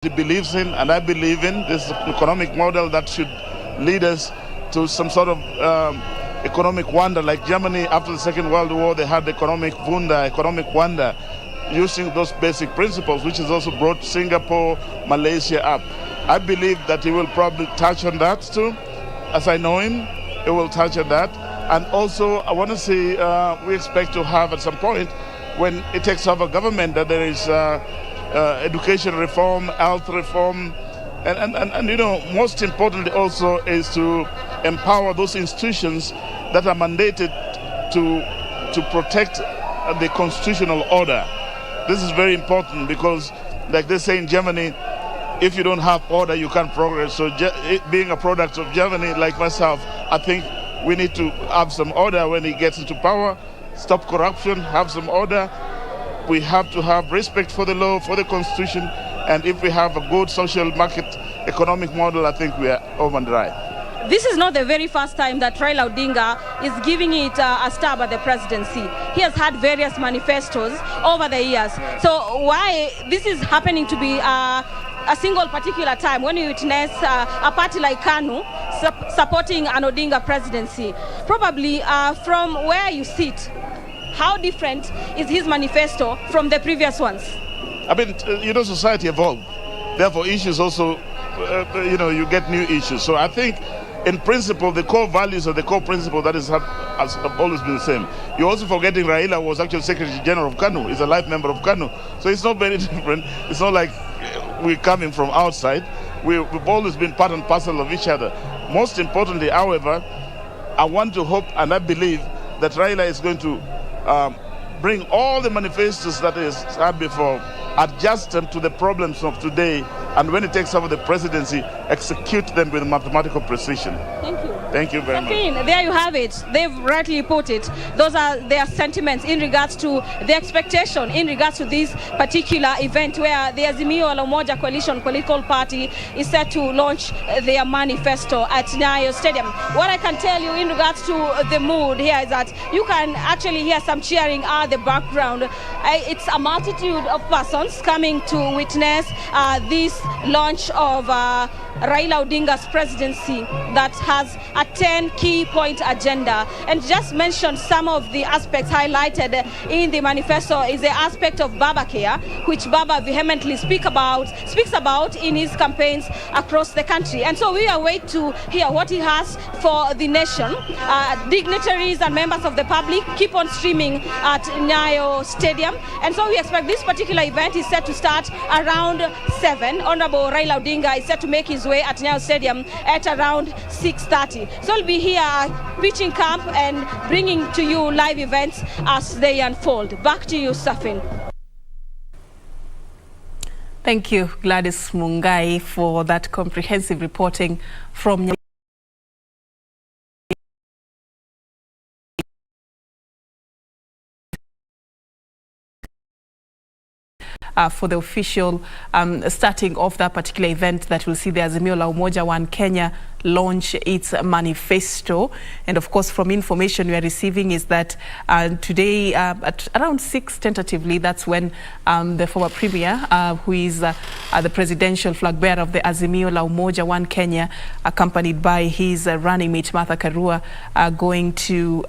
he believes in, and I believe in, this economic model that should lead us to some sort of economic wonder. Like Germany, after the Second World War, they had economic wonder, using those basic principles, which has also brought Singapore, Malaysia up. I believe that he will probably touch on that too. As I know him, he will touch on that. And also, I want to see, we expect to have at some point, when it takes over government, that there is education reform, health reform, and you know, most importantly also is to empower those institutions that are mandated to protect the constitutional order. This is very important because, like they say in Germany, if you don't have order, you can't progress. So being a product of Germany, like myself, I think we need to have some order when he gets into power, stop corruption, have some order. We have to have respect for the law, for the constitution, and if we have a good social market economic model, I think we are over and dry. This is not the very first time that Raila Odinga is giving it a stab at the presidency. He has had various manifestos over the years. So why this is happening to be a single particular time when you witness a party like KANU supporting an Odinga presidency? Probably from where you sit, how different is his manifesto from the previous ones? I mean, you know, society evolved. Therefore, issues also, you know, you get new issues. So I think, in principle, the core values or the core principle that has always been the same. You're also forgetting Raila was actually Secretary General of KANU. He's a life member of KANU. So it's not very different. It's not like we're coming from outside. We've always been part and parcel of each other. Most importantly, however, I want to hope and I believe that Raila is going to bring all the manifestos that is had before, adjust them to the problems of today, and when it takes over the presidency, execute them with mathematical precision. Thank you. Thank you very much. There you have it. They've rightly put it. Those are their sentiments in regards to the expectation in regards to this particular event where the Azimio la Umoja Coalition political party is set to launch their manifesto at Nyayo Stadium. What I can tell you in regards to the mood here is that you can actually hear some cheering at the background. It's a multitude of persons coming to witness this launch of Raila Odinga's presidency that has a 10 key point agenda. And just mention some of the aspects highlighted in the manifesto is the aspect of Baba Care, which Baba vehemently speaks about in his campaigns across the country. And so we await to hear what he has for the nation. Dignitaries and members of the public keep on streaming at Nyayo Stadium. And so we expect this particular event is set to start around 7. Honorable Raila Odinga is set to make his way at Nyayo Stadium at around 6:30. So we'll be here pitching camp and bringing to you live events as they unfold. Back to you, Safin. Thank you, Gladys Mungai, for that comprehensive reporting from for the official starting of that particular event that will see the Azimio la Umoja One Kenya launch its manifesto. And of course, from information we are receiving is that today at around 6 tentatively, that's when the former premier, who is the presidential flag bearer of the Azimio la Umoja One Kenya, accompanied by his running mate Martha Karua, are going to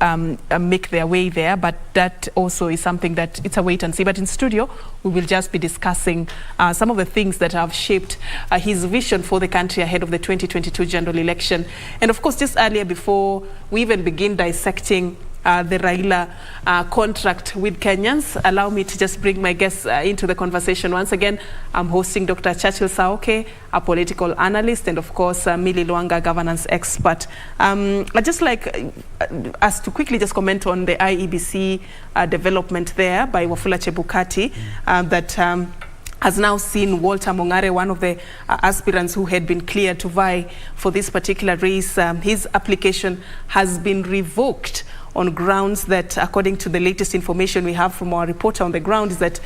make their way there. But that also is something that it's a wait and see. But in studio, we will just be discussing some of the things that have shaped his vision for the country ahead of the 2022 general election. And of course, just earlier, before we even begin dissecting the Raila contract with Kenyans, allow me to just bring my guests into the conversation. Once again, I'm hosting Dr. Churchill Saoke, a political analyst, and of course, Milly Lwanga, governance expert. I'd just like us to quickly just comment on the IEBC development there by Wafula Chebukati that has now seen Walter Mongare, one of the aspirants who had been cleared to vie for this particular race. His application has been revoked on grounds that, according to the latest information we have from our reporter on the ground, is that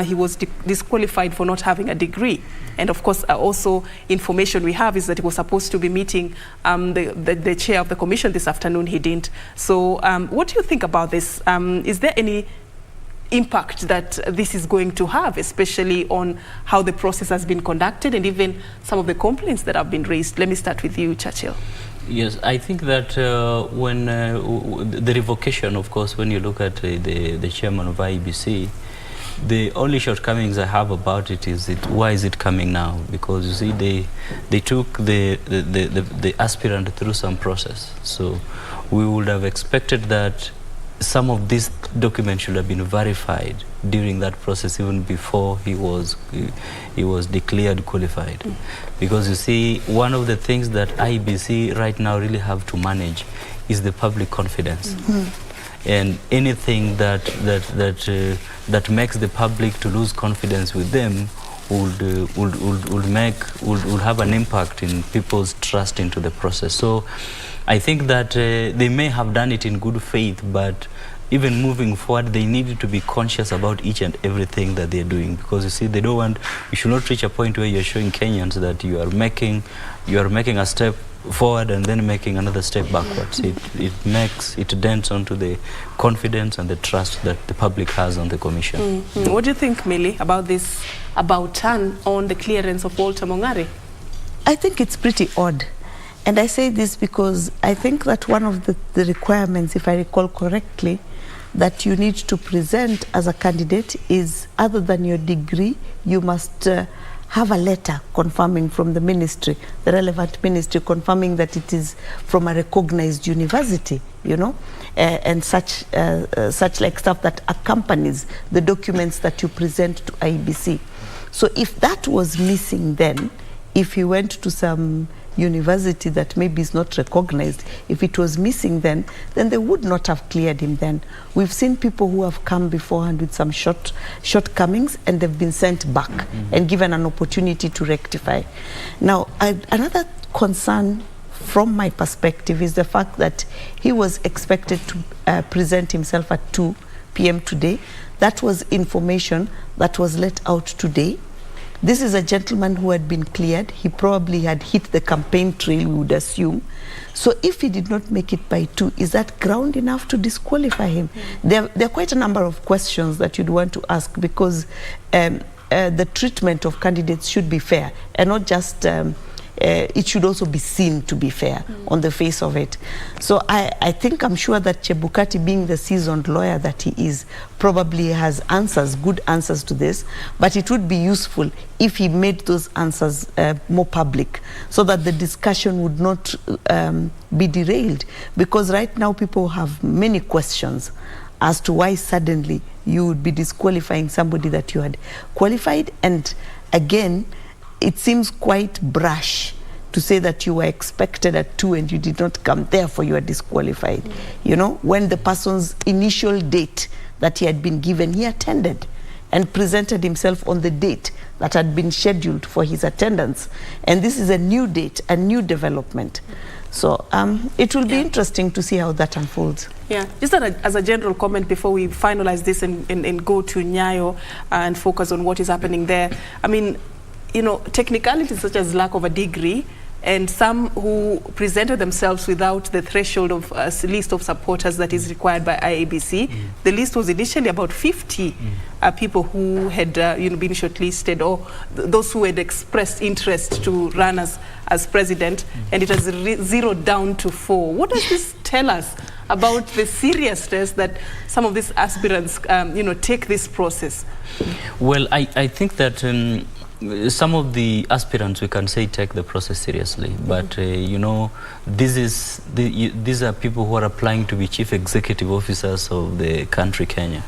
he was disqualified for not having a degree. And of course, also information we have is that he was supposed to be meeting the chair of the commission this afternoon. He didn't. So what do you think about this? Is there any impact that this is going to have, especially on how the process has been conducted and even some of the complaints that have been raised. Let me start with you, Churchill. Yes, I think that when the revocation, of course, when you look at the chairman of IEBC, the only shortcomings I have about it is why is it coming now? Because you see, they took the aspirant through some process. So we would have expected that some of these documents should have been verified during that process, even before he was declared qualified. Because you see, one of the things that IEBC right now really have to manage is the public confidence. And anything that makes the public to lose confidence with them would have an impact in people's trust into the process. So I think that they may have done it in good faith, but even moving forward, they needed to be conscious about each and everything that they're doing, because you see, they don't want, you should not reach a point where you're showing Kenyans that you are making a step forward and then making another step backwards. It dents onto the confidence and the trust that the public has on the commission. What do you think, Millie, about this about turn on the clearance of Walter Mong'are? I think it's pretty odd. And I say this because I think that one of the requirements, if I recall correctly, that you need to present as a candidate is, other than your degree, you must have a letter confirming from the ministry, the relevant ministry, confirming that it is from a recognized university, you know, and such like stuff that accompanies the documents that you present to IEBC. So if that was missing, then if you went to some university that maybe is not recognized, if it was missing, then they would not have cleared him then. We've seen people who have come beforehand with some shortcomings and they've been sent back and given an opportunity to rectify. Now, another concern from my perspective is the fact that he was expected to present himself at 2 p.m. today. That was information that was let out today. This is a gentleman who had been cleared. He probably had hit the campaign trail, we would assume. So if he did not make it by 2, is that ground enough to disqualify him? There are quite a number of questions that you'd want to ask, because the treatment of candidates should be fair and not just it should also be seen to be fair on the face of it. So I think, I'm sure that Chebukati, being the seasoned lawyer that he is, probably has answers, good answers to this, but it would be useful if he made those answers more public, so that the discussion would not be derailed, because right now people have many questions as to why suddenly you would be disqualifying somebody that you had qualified. And again, it seems quite brash to say that you were expected at 2 and you did not come, therefore you are disqualified. You know, when the person's initial date that he had been given, he attended and presented himself on the date that had been scheduled for his attendance. And this is a new date, a new development. So it will be interesting to see how that unfolds. Yeah, just as a general comment before we finalize this and go to Nyayo and focus on what is happening there. I mean, you know, technicalities such as lack of a degree, and some who presented themselves without the threshold of list of supporters that is required by IEBC. The list was initially about 50 people who had been shortlisted, or those who had expressed interest to run as president, and it has zeroed down to 4. What does this tell us about the seriousness that some of these aspirants take this process? Well, I think that some of the aspirants, we can say, take the process seriously, but these are people who are applying to be chief executive officers of the country Kenya.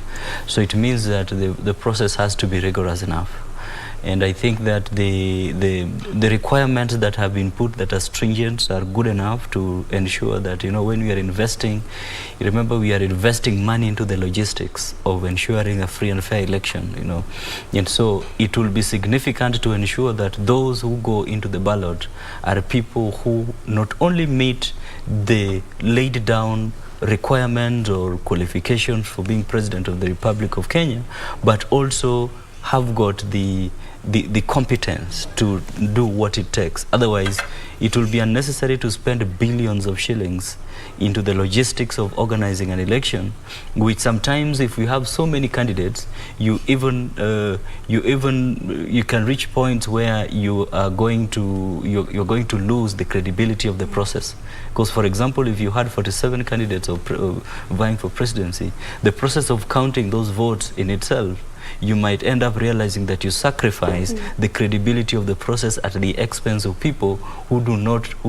So it means that the process has to be rigorous enough. And I think that the requirements that have been put that are stringent are good enough to ensure that, when we are investing, remember we are investing money into the logistics of ensuring a free and fair election, And so it will be significant to ensure that those who go into the ballot are people who not only meet the laid down requirements or qualifications for being president of the Republic of Kenya, but also have got the the competence to do what it takes. Otherwise, it will be unnecessary to spend billions of shillings into the logistics of organizing an election, which sometimes, if we have so many candidates, you can reach points where you're going to lose the credibility of the process. Because, for example, if you had 47 candidates vying for presidency, the process of counting those votes in itself, you might end up realizing that you sacrifice the credibility of the process at the expense of people who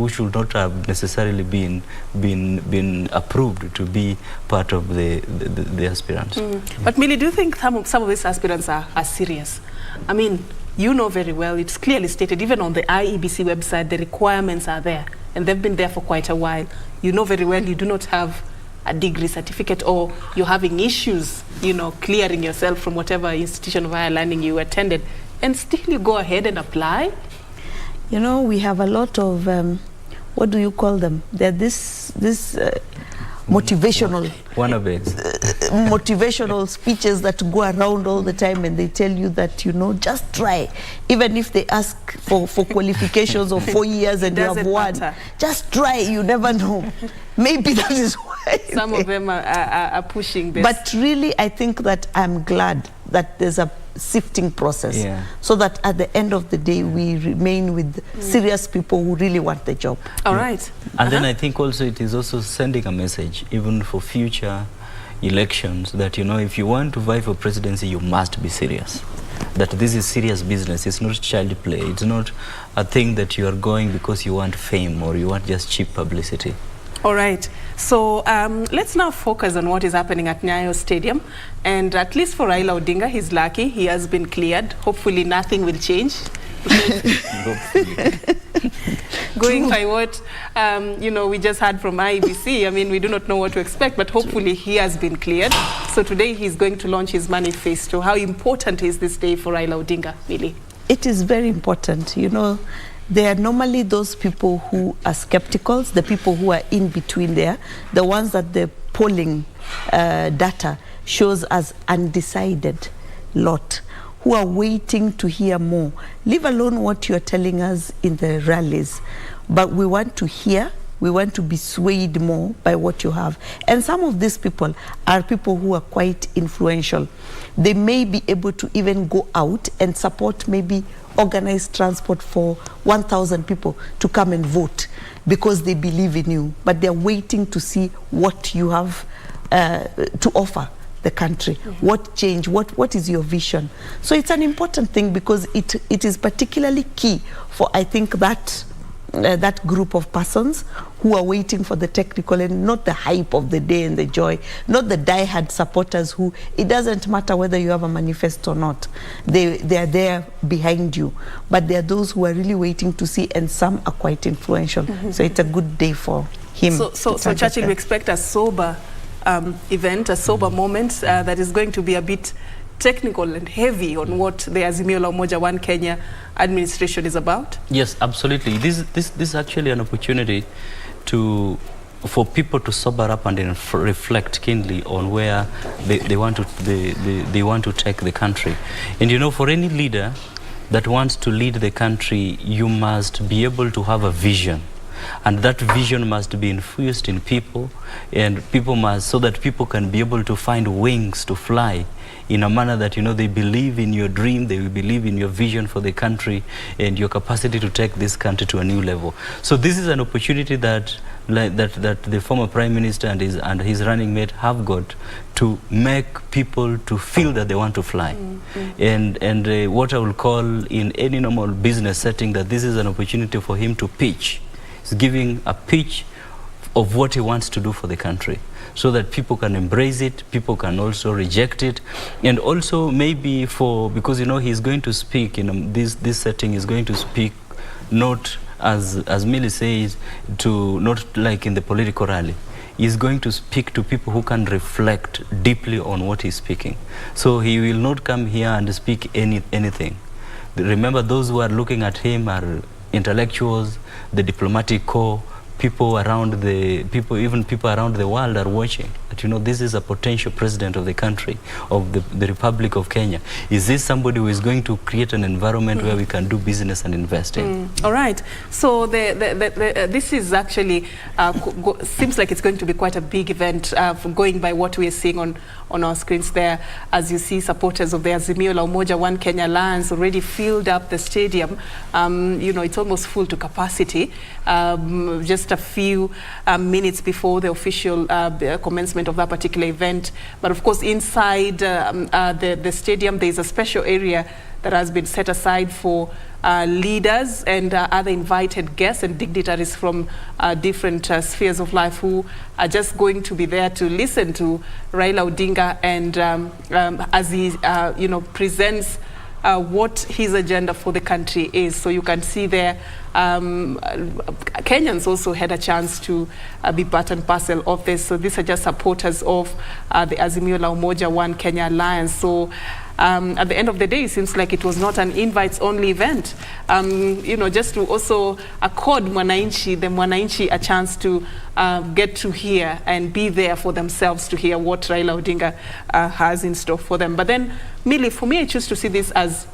should not have necessarily been approved to be part of the aspirants. But Millie, do you think some of these aspirants are serious? I mean, you know very well, it's clearly stated, even on the IEBC website, the requirements are there, and they've been there for quite a while. You know very well you do not have a degree certificate, or you're having issues, you know, clearing yourself from whatever institution of higher learning you attended, and still you go ahead and apply? You know, we have a lot of, what do you call them? They're this motivational motivational speeches that go around all the time, and they tell you that, you know, just try. Even if they ask for qualifications of 4 years and you have one, just try, you never know. Maybe that is why some of them are pushing this. But really, I think that I'm glad that there's a sifting process, so that at the end of the day we remain with serious people who really want the job. All right. And then I think also it is also sending a message even for future elections that, you know, if you want to vie for presidency, you must be serious. That this is serious business. It's not child play. It's not a thing that you are going because you want fame or you want just cheap publicity. All right. So let's now focus on what is happening at Nyayo Stadium. And at least for Raila Odinga, he's lucky. He has been cleared. Hopefully nothing will change. Going by what, you know, we just heard from IEBC, I mean, we do not know what to expect, but hopefully he has been cleared. So today he's going to launch his manifesto. How important is this day for Raila Odinga, Millie? It is very important. You know, there are normally those people who are skeptical, the people who are in between there, the ones that the polling data shows as undecided lot, who are waiting to hear more, leave alone what you're telling us in the rallies. But we want to hear, we want to be swayed more by what you have. And some of these people are people who are quite influential. They may be able to even go out and support maybe organized transport for 1,000 people to come and vote because they believe in you, but they're waiting to see what you have to offer the country. What change, what is your vision? So it's an important thing because it is particularly key for, I think, that group of persons who are waiting for the technical and not the hype of the day and the joy, not the diehard supporters who, it doesn't matter whether you have a manifesto or not. They are there behind you. But there are those who are really waiting to see, and some are quite influential. So it's a good day for him. So Churchill, we expect a sober event, a sober moment that is going to be a bit technical and heavy on what the Azimio la Umoja One Kenya administration is about? Yes, absolutely. This is actually an opportunity for people to sober up and reflect keenly on where they want to take the country. And you know, for any leader that wants to lead the country, you must be able to have a vision. And that vision must be infused in people, and so that people can be able to find wings to fly in a manner that, you know, they believe in your dream, they will believe in your vision for the country and your capacity to take this country to a new level. So this is an opportunity that the former Prime Minister and his running mate have got to make people to feel that they want to fly. And what I will call in any normal business setting, that this is an opportunity for him to pitch. He's giving a pitch of what he wants to do for the country, so that people can embrace it, people can also reject it, and also maybe because, you know, he's going to speak in this setting, is going to speak not as Millie says, not like in the political rally. He's going to speak to people who can reflect deeply on what he's speaking. So he will not come here and speak anything. Remember, those who are looking at him are intellectuals, the diplomatic corps, even people around the world are watching. that, you know, this is a potential president of the country, of the Republic of Kenya. Is this somebody who is going to create an environment where we can do business and invest in? All right. So this is actually, seems like it's going to be quite a big event, going by what we are seeing on our screens there. As you see, supporters of the Azimio La Umoja One Kenya Alliance already filled up the stadium. You know, it's almost full to capacity. Just a few minutes before the official commencement of that particular event. But of course, inside the stadium, there is a special area that has been set aside for leaders and other invited guests and dignitaries from different spheres of life who are just going to be there to listen to Raila Odinga and as he you know, presents what his agenda for the country is. So you can see there, Kenyans also had a chance to be part and parcel of this. So these are just supporters of the Azimio La Umoja One Kenya Alliance. So at the end of the day, it seems like it was not an invites-only event. You know, just to also accord the Mwananchi a chance to get to hear and be there for themselves to hear what Raila Odinga has in store for them. But then, Millie, for me, I choose to see this as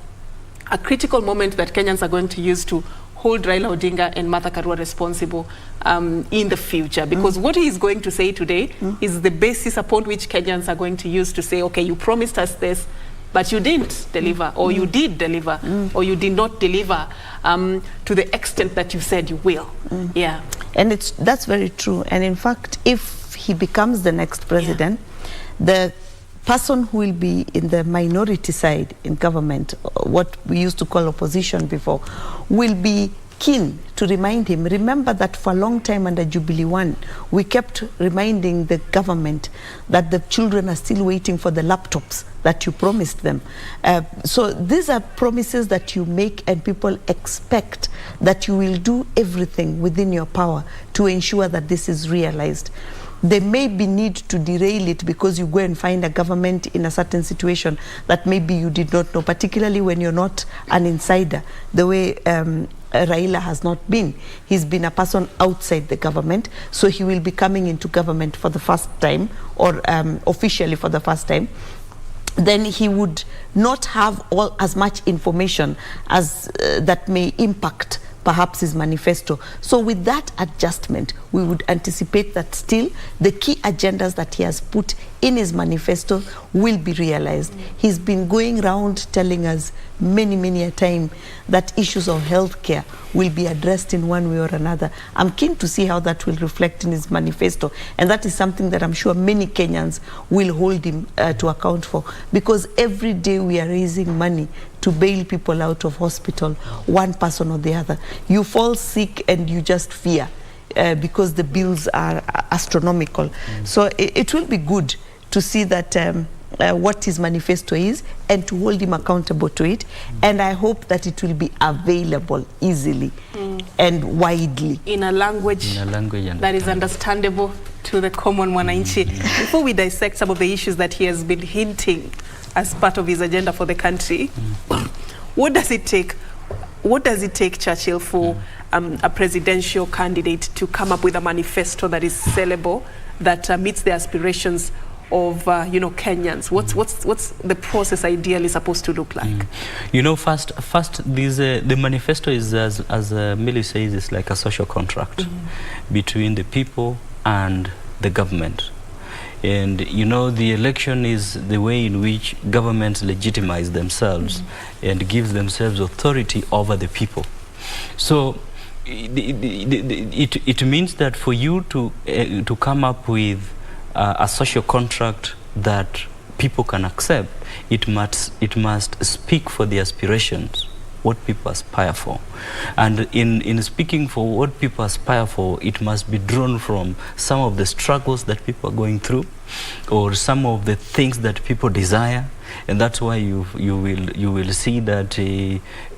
a critical moment that Kenyans are going to use to hold Raila Odinga and Martha Karua responsible in the future. Because what he is going to say today is the basis upon which Kenyans are going to use to say, okay, you promised us this, but you didn't deliver, or you did deliver, or you did not deliver to the extent that you said you will. Yeah. And that's very true. And in fact, if he becomes the next president, the person who will be in the minority side in government, what we used to call opposition before, will be keen to remind him. Remember that for a long time under Jubilee One, we kept reminding the government that the children are still waiting for the laptops that you promised them. So these are promises that you make, and people expect that you will do everything within your power to ensure that this is realized. There may be need to derail it because you go and find a government in a certain situation that maybe you did not know, particularly when you're not an insider, the way Raila has not been. He's been a person outside the government, so he will be coming into government for the first time, or officially for the first time. Then he would not have as much information as that may impact perhaps his manifesto. So with that adjustment, we would anticipate that still the key agendas that he has put in his manifesto will be realized. He's been going around telling us many a time that issues of healthcare will be addressed in one way or another. I'm keen to see how that will reflect in his manifesto, and that is something that I'm sure many Kenyans will hold him to account for, because every day we are raising money to bail people out of hospital, one person or the other. You fall sick and you just fear because the bills are astronomical. So it will be good to see that what his manifesto is, and to hold him accountable to it. And I hope that it will be available easily and widely. In a language that is understandable to the common Mwananchi. Before we dissect some of the issues that he has been hinting as part of his agenda for the country, what does it take? What does it take, Churchill, for a presidential candidate to come up with a manifesto that is sellable, that meets the aspirations of Kenyans? What's the process ideally supposed to look like? You know, first, the manifesto is, as Millie says, is like a social contract between the people and the government. And you know, the election is the way in which governments legitimize themselves and gives themselves authority over the people. So it means that for you to come up with a social contract that people can accept, it must speak for the aspirations, what people aspire for. And in speaking for what people aspire for, it must be drawn from some of the struggles that people are going through, or some of the things that people desire. And that's why you will see that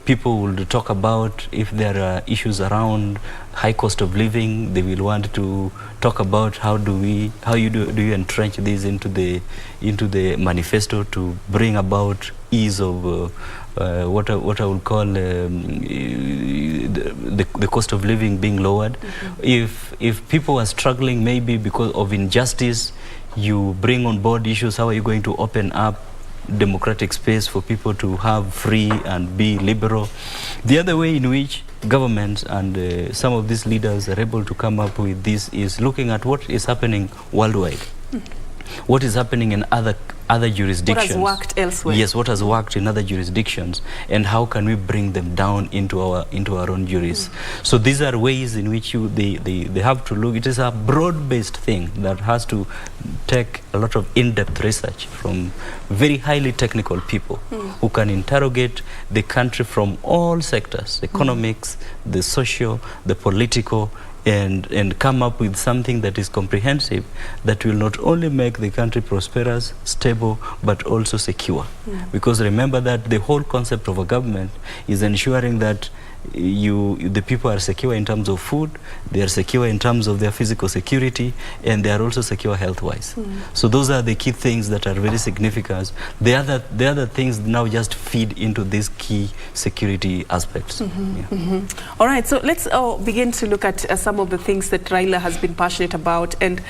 people will talk about, if there are issues around high cost of living, they will want to talk about how do you entrench this into the manifesto to bring about ease of what I would call the cost of living being lowered. If people are struggling maybe because of injustice, you bring on board issues. How are you going to open up democratic space for people to have free and be liberal? The other way in which governments and some of these leaders are able to come up with this is looking at what is happening worldwide. What is happening in other jurisdictions. What has worked elsewhere. Yes, what has worked in other jurisdictions, and how can we bring them down into our own juris. So these are ways in which they have to look. It is a broad-based thing that has to take a lot of in-depth research from very highly technical people who can interrogate the country from all sectors, economics, the social, the political, and come up with something that is comprehensive, that will not only make the country prosperous, stable, but also secure. Because remember that the whole concept of a government is ensuring that the people are secure in terms of food, they are secure in terms of their physical security, and they are also secure health-wise. So those are the key things that are very significant. The other things now just feed into these key security aspects. All right, so let's begin to look at some of the things that Raila has been passionate about. And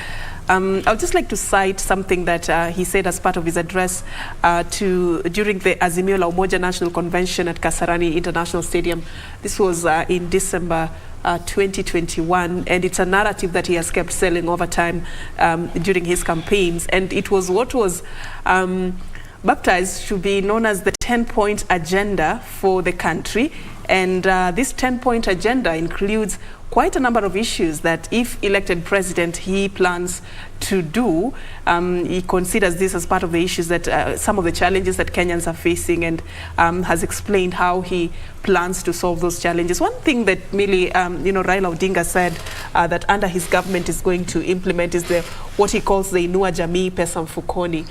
I would just like to cite something that he said as part of his address during the Azimio La Umoja National Convention at Kasarani International Stadium. This was in December 2021, and it's a narrative that he has kept selling over time during his campaigns. And it was what was baptized to be known as the 10-point agenda for the country. And this 10-point agenda includes quite a number of issues that, if elected president, he plans to do. He considers this as part of the issues that some of the challenges that Kenyans are facing, and has explained how he plans to solve those challenges. One thing that really, Raila Odinga said that under his government is going to implement is what he calls the Inua Jamii Pesa Mfukoni.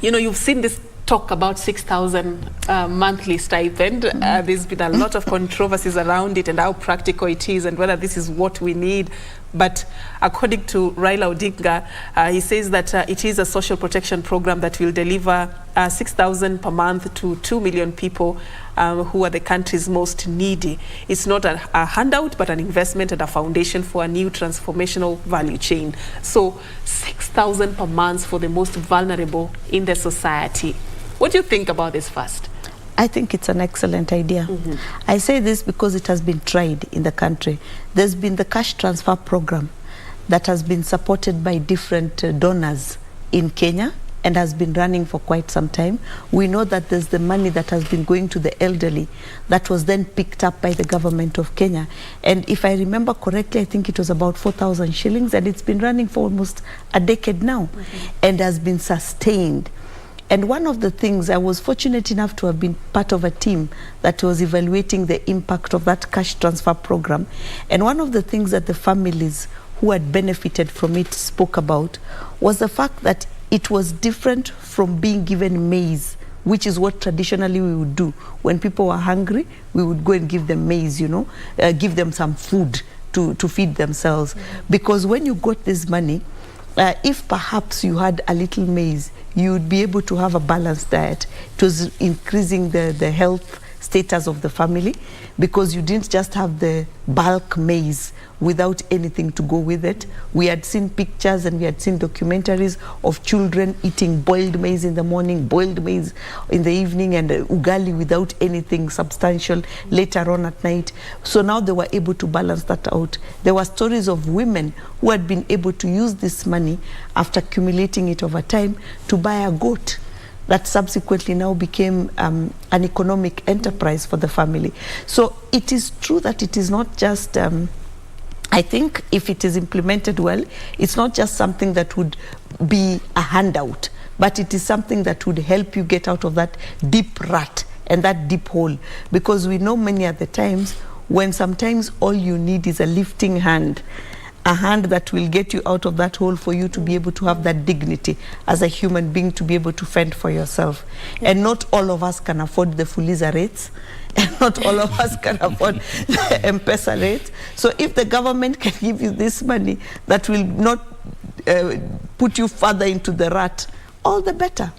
You've seen this talk about 6,000 monthly stipend. There's been a lot of controversies around it and how practical it is and whether this is what we need. But according to Raila Odinga, he says that it is a social protection program that will deliver 6,000 per month to 2 million people who are the country's most needy. It's not a handout, but an investment and a foundation for a new transformational value chain. So 6,000 per month for the most vulnerable in the society. What do you think about this first? I think it's an excellent idea. I say this because it has been tried in the country. There's been the cash transfer program that has been supported by different donors in Kenya and has been running for quite some time. We know that there's the money that has been going to the elderly that was then picked up by the government of Kenya. And if I remember correctly, I think it was about 4,000 shillings, and it's been running for almost a decade now and has been sustained. And one of the things, I was fortunate enough to have been part of a team that was evaluating the impact of that cash transfer program. And one of the things that the families who had benefited from it spoke about was the fact that it was different from being given maize, which is what traditionally we would do. When people were hungry, we would go and give them maize, give them some food to feed themselves. Because when you got this money, if perhaps you had a little maize, you would be able to have a balanced diet. It was increasing the health status of the family, because you didn't just have the bulk maize without anything to go with it. We had seen pictures and we had seen documentaries of children eating boiled maize in the morning, boiled maize in the evening, and ugali without anything substantial later on at night. So now they were able to balance that out. There were stories of women who had been able to use this money after accumulating it over time to buy a goat that subsequently now became an economic enterprise for the family. So it is true that it is not just, I think if it is implemented well, it's not just something that would be a handout, but it is something that would help you get out of that deep rut and that deep hole. Because we know many other times when sometimes all you need is a lifting hand, a hand that will get you out of that hole for you to be able to have that dignity as a human being, to be able to fend for yourself. And not all of us can afford the Fuliza rates, and not all of us can afford the M-Pesa rates. So if the government can give you this money that will not put you further into the rut, all the better.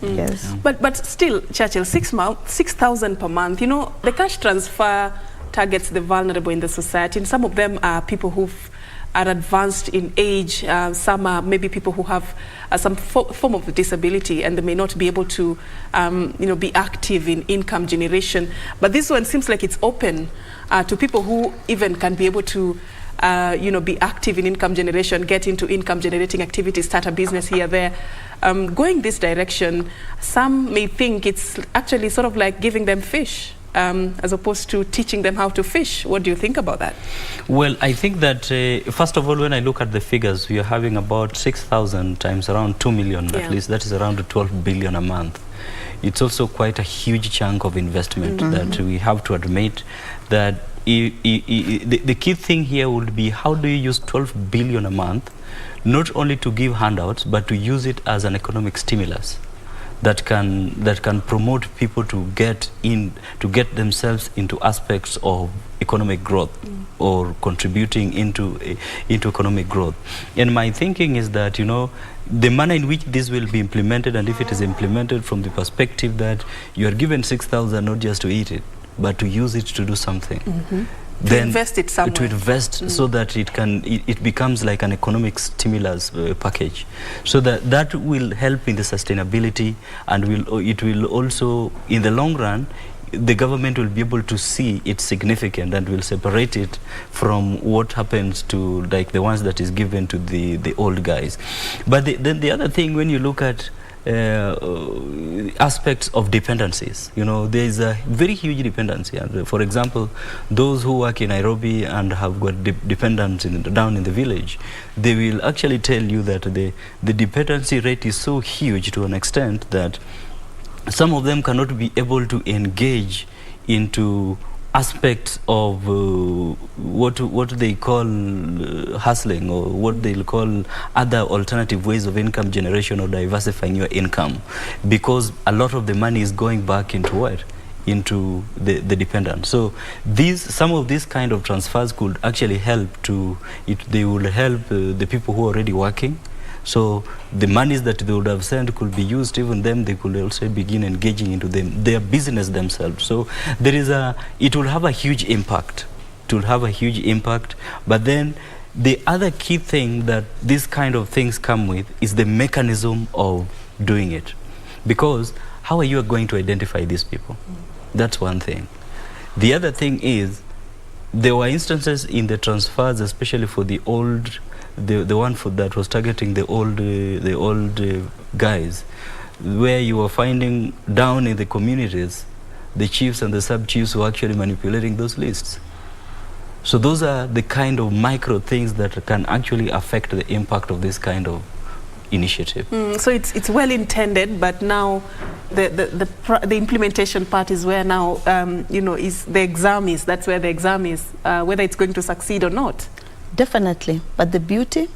Yes. But still, Churchill, 6,000 per month, the cash transfer targets the vulnerable in the society, and some of them are people who've are advanced in age. Some are maybe people who have some form of disability, and they may not be able to, be active in income generation. But this one seems like it's open to people who even can be able to, be active in income generation, get into income generating activities, start a business here, there. Going this direction, some may think it's actually sort of like giving them fish, as opposed to teaching them how to fish. What do you think about that? Well, I think that, first of all, when I look at the figures, we are having about 6,000 times around 2 million, at least. That is around 12 billion a month. It's also quite a huge chunk of investment that we have to admit that the key thing here would be, how do you use 12 billion a month, not only to give handouts, but to use it as an economic stimulus that can promote people to get themselves into aspects of economic growth or contributing into economic growth. And my thinking is that, the manner in which this will be implemented, and if it is implemented from the perspective that you are given 6,000 not just to eat it, but to use it to do something. To invest it somewhere. To invest so that it becomes like an economic stimulus package. So that will help in the sustainability, and it will also, in the long run, the government will be able to see its significance and will separate it from what happens to like the ones that is given to the old guys. But then the other thing, when you look at aspects of dependencies, there is a very huge dependency. For example, those who work in Nairobi and have got dependents down in the village, they will actually tell you that the dependency rate is so huge to an extent that some of them cannot be able to engage into aspects of what they call hustling, or what they'll call other alternative ways of income generation or diversifying your income, because a lot of the money is going back into what? Into the dependent. So some of these kind of transfers could actually help they will help the people who are already working. So the monies that they would have sent could be used, even them, they could also begin engaging into their business themselves. So it will have a huge impact. It will have a huge impact. But then the other key thing that these kind of things come with is the mechanism of doing it. Because how are you going to identify these people? That's one thing. The other thing is, there were instances in the transfers, especially for the old, the one that was targeting the old guys, where you were finding down in the communities, the chiefs and the sub-chiefs were actually manipulating those lists. So those are the kind of micro things that can actually affect the impact of this kind of initiative. So it's well intended, but now the implementation part is where now is the exam is. That's where the exam is, whether it's going to succeed or not. Definitely. But the beauty,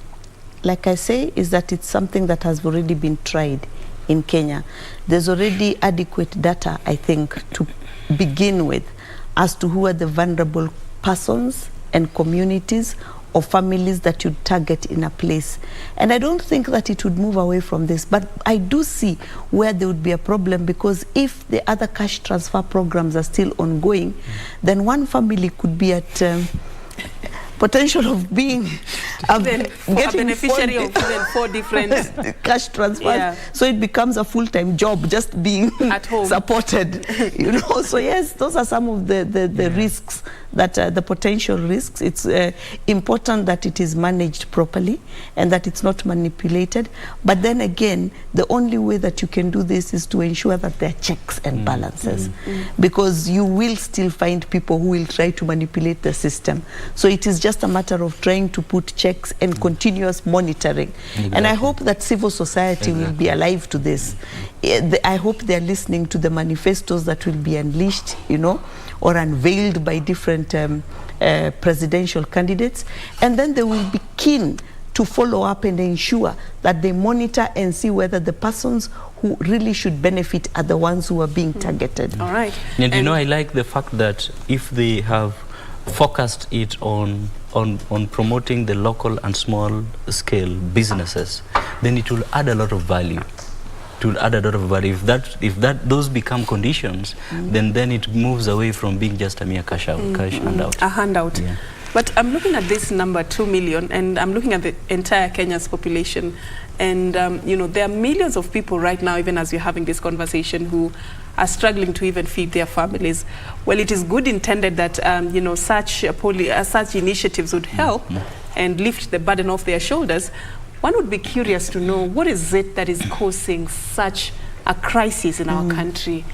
like I say, is that it's something that has already been tried in Kenya. There's already adequate data, I think, to begin with, as to who are the vulnerable persons and communities or families that you target in a place. And I don't think that it would move away from this, but I do see where there would be a problem, because if the other cash transfer programs are still ongoing, then one family could be at potential of being a beneficiary of even 4 different cash transfers. So it becomes a full-time job just being at home supported. So yes, those are some of the risks, that the potential risks. It's important that it is managed properly and that it's not manipulated. But then again, the only way that you can do this is to ensure that there are checks and balances, because you will still find people who will try to manipulate the system. So it is just a matter of trying to put checks and continuous monitoring. And I hope that civil society will be alive to this. I hope they're listening to the manifestos that will be unleashed, or unveiled by different presidential candidates. And then they will be keen to follow up and ensure that they monitor and see whether the persons who really should benefit are the ones who are being targeted. All right. And I like the fact that if they have focused it on promoting the local and small scale businesses, then it will add a lot of value. It will add a lot of value. If those become conditions, then it moves away from being just a mere cash handout. A handout. Yeah. But I'm looking at this number, 2 million, and I'm looking at the entire Kenya's population. And, you know, there are millions of people right now, even as we're having this conversation, who are struggling to even feed their families. Well, it is good intended that, you know, such initiatives would help and lift the burden off their shoulders. One would be curious to know, what is it that is causing such a crisis in our country?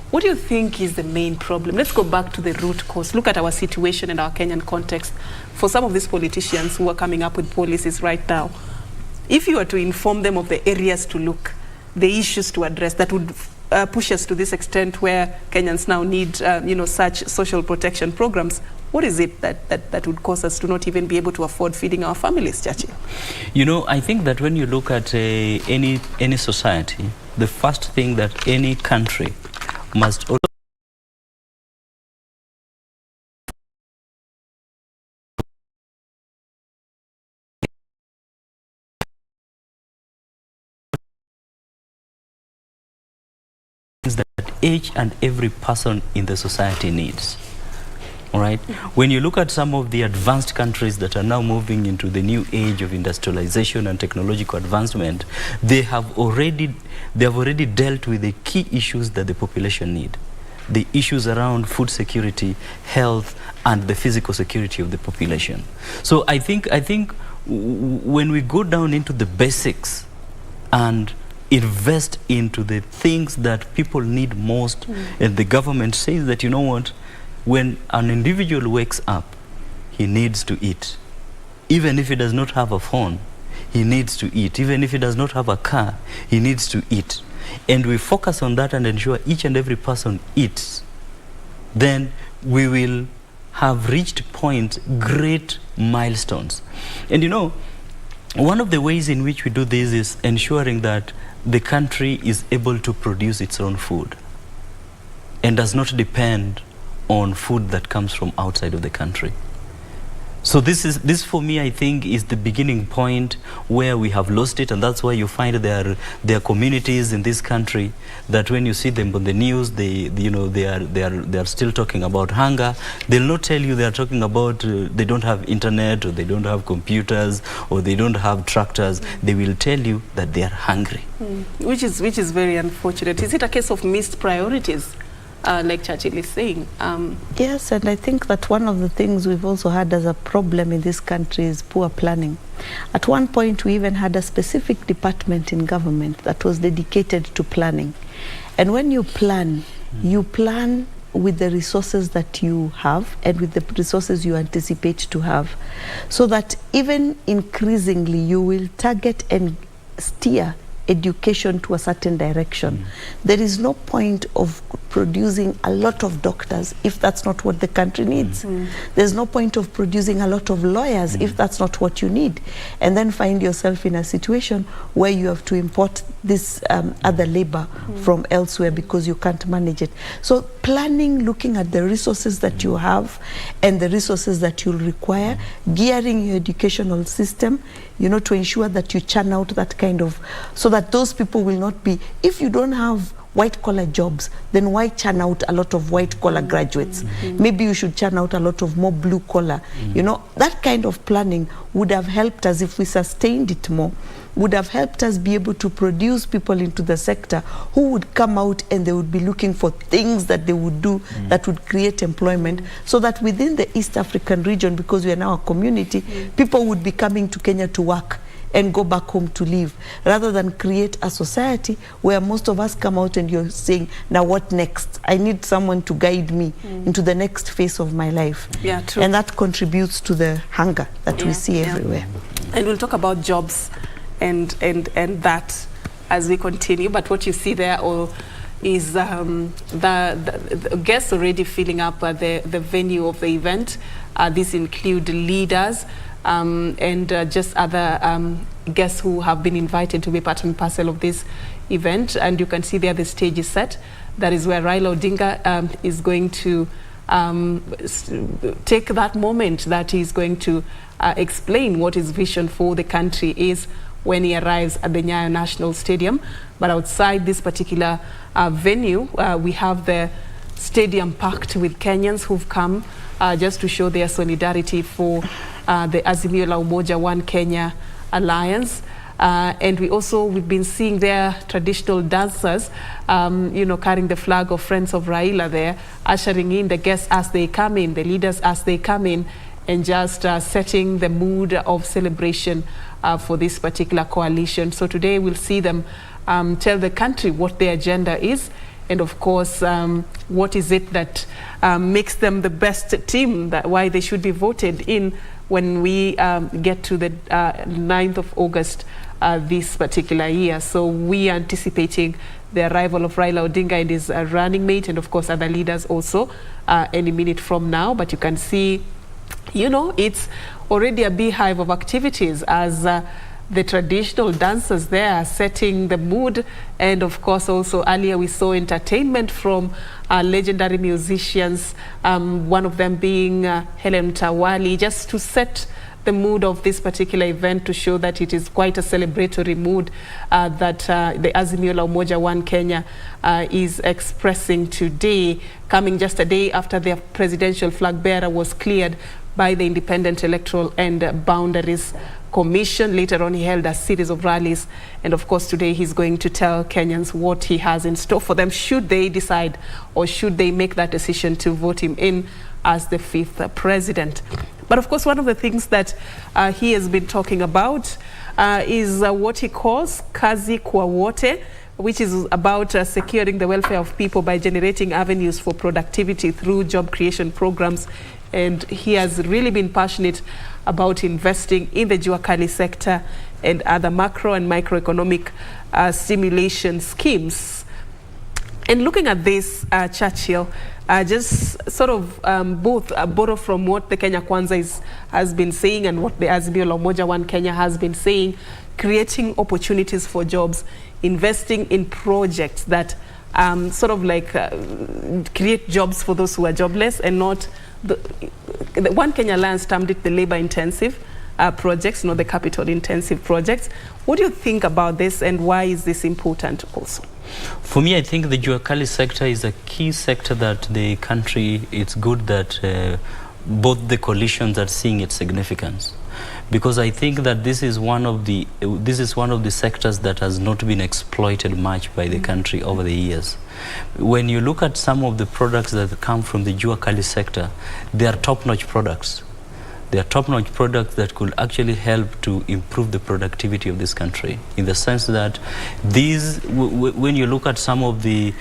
What do you think is the main problem? Let's go back to the root cause. Look at our situation in our Kenyan context. For some of these politicians who are coming up with policies right now, if you were to inform them of the areas to look, the issues to address, that would push us to this extent where Kenyans now need, you know, such social protection programs, what is it that would cause us to not even be able to afford feeding our families, Chachi? You know, I think that when you look at any society, the first thing that any country must also is that each and every person in the society needs. All right. When you look at some of the advanced countries that are now moving into the new age of industrialization and technological advancement, they have already dealt with the key issues that the population need. The issues around food security, health, and the physical security of the population. So I think when we go down into the basics and invest into the things that people need most, and the government says that, you know what, when an individual wakes up, he needs to eat. Even if he does not have a phone, he needs to eat. Even if he does not have a car, he needs to eat. And we focus on that and ensure each and every person eats, then we will have reached great milestones. And you know, one of the ways in which we do this is ensuring that the country is able to produce its own food and does not depend on food that comes from outside of the country. So this for me, I think, is the beginning point where we have lost it, and that's why you find there are communities in this country that when you see them on the news, they are still talking about hunger. They'll not tell you they are talking about they don't have internet, or they don't have computers, or they don't have tractors. They will tell you that they are hungry, which is very unfortunate. Is it a case of missed priorities? Like Churchill is saying. Yes, and I think that one of the things we've also had as a problem in this country is poor planning. At one point, we even had a specific department in government that was dedicated to planning. And when you plan with the resources that you have and with the resources you anticipate to have, so that even increasingly you will target and steer education to a certain direction. There is no point of producing a lot of doctors if that's not what the country needs. There's no point of producing a lot of lawyers if that's not what you need, and then find yourself in a situation where you have to import this other labor from elsewhere because you can't manage it. So planning, looking at the resources that you have and the resources that you'll require, gearing your educational system, you know, to ensure that you churn out that kind of, so that those people will not be, if you don't have white-collar jobs, then why churn out a lot of white-collar graduates? Maybe you should churn out a lot of more blue-collar. You know, that kind of planning would have helped us, if we sustained it more, would have helped us be able to produce people into the sector who would come out and they would be looking for things that they would do that would create employment, so that within the East African region, because we are now a community, people would be coming to Kenya to work and go back home to live, rather than create a society where most of us come out and you're saying, now what next? I need someone to guide me into the next phase of my life. Yeah, true. And that contributes to the hunger that we see everywhere. And we'll talk about jobs and that as we continue, but what you see there is the guests already filling up the venue of the event. These include leaders, and just other guests who have been invited to be part and parcel of this event. And you can see there the stage is set. That is where Raila Odinga is going to take that moment that he's going to explain what his vision for the country is when he arrives at the Nyayo National Stadium. But outside this particular venue, we have the stadium packed with Kenyans who've come just to show their solidarity for the Azimio la Umoja One Kenya Alliance. And we've been seeing their traditional dancers, carrying the flag of Friends of Raila there, ushering in the guests as they come in, the leaders as they come in, and just setting the mood of celebration for this particular coalition. So today we'll see them tell the country what their agenda is, and of course, what is it that makes them the best team, why they should be voted in when we get to the 9th of August this particular year. So we are anticipating the arrival of Raila Odinga and his running mate, and of course other leaders also any minute from now. But you can see, it's already a beehive of activities as the traditional dancers there are setting the mood. And of course also earlier we saw entertainment from legendary musicians, one of them being Helen Tawali, just to set the mood of this particular event, to show that it is quite a celebratory mood that the Azimio la Umoja One Kenya is expressing today, coming just a day after their presidential flag bearer was cleared by the Independent Electoral and Boundaries Commission. Later on, he held a series of rallies, and of course today he's going to tell Kenyans what he has in store for them, should they decide or should they make that decision to vote him in as the 5th president. But of course, one of the things that he has been talking about is what he calls Kazi kwa Wote, which is about securing the welfare of people by generating avenues for productivity through job creation programs. And he has really been passionate about investing in the Jua Kali sector and other macro and microeconomic stimulation schemes. And looking at this, Churchill, just sort of both borrow from what the Kenya Kwanza has been saying and what the Azimio la Umoja One Kenya has been saying, creating opportunities for jobs, investing in projects that sort of like create jobs for those who are jobless, and not the One Kenya Alliance termed it the labor-intensive projects, not the capital-intensive projects. What do you think about this, and why is this important also? For me, I think the Jua Kali sector is a key sector that the country, it's good that both the coalitions are seeing its significance, because I think that this is one of the sectors that has not been exploited much by the country over the years. When you look at some of the products that come from the Jua Kali sector, they are top-notch products. They are top-notch products that could actually help to improve the productivity of this country, in the sense that these, when you look at some of the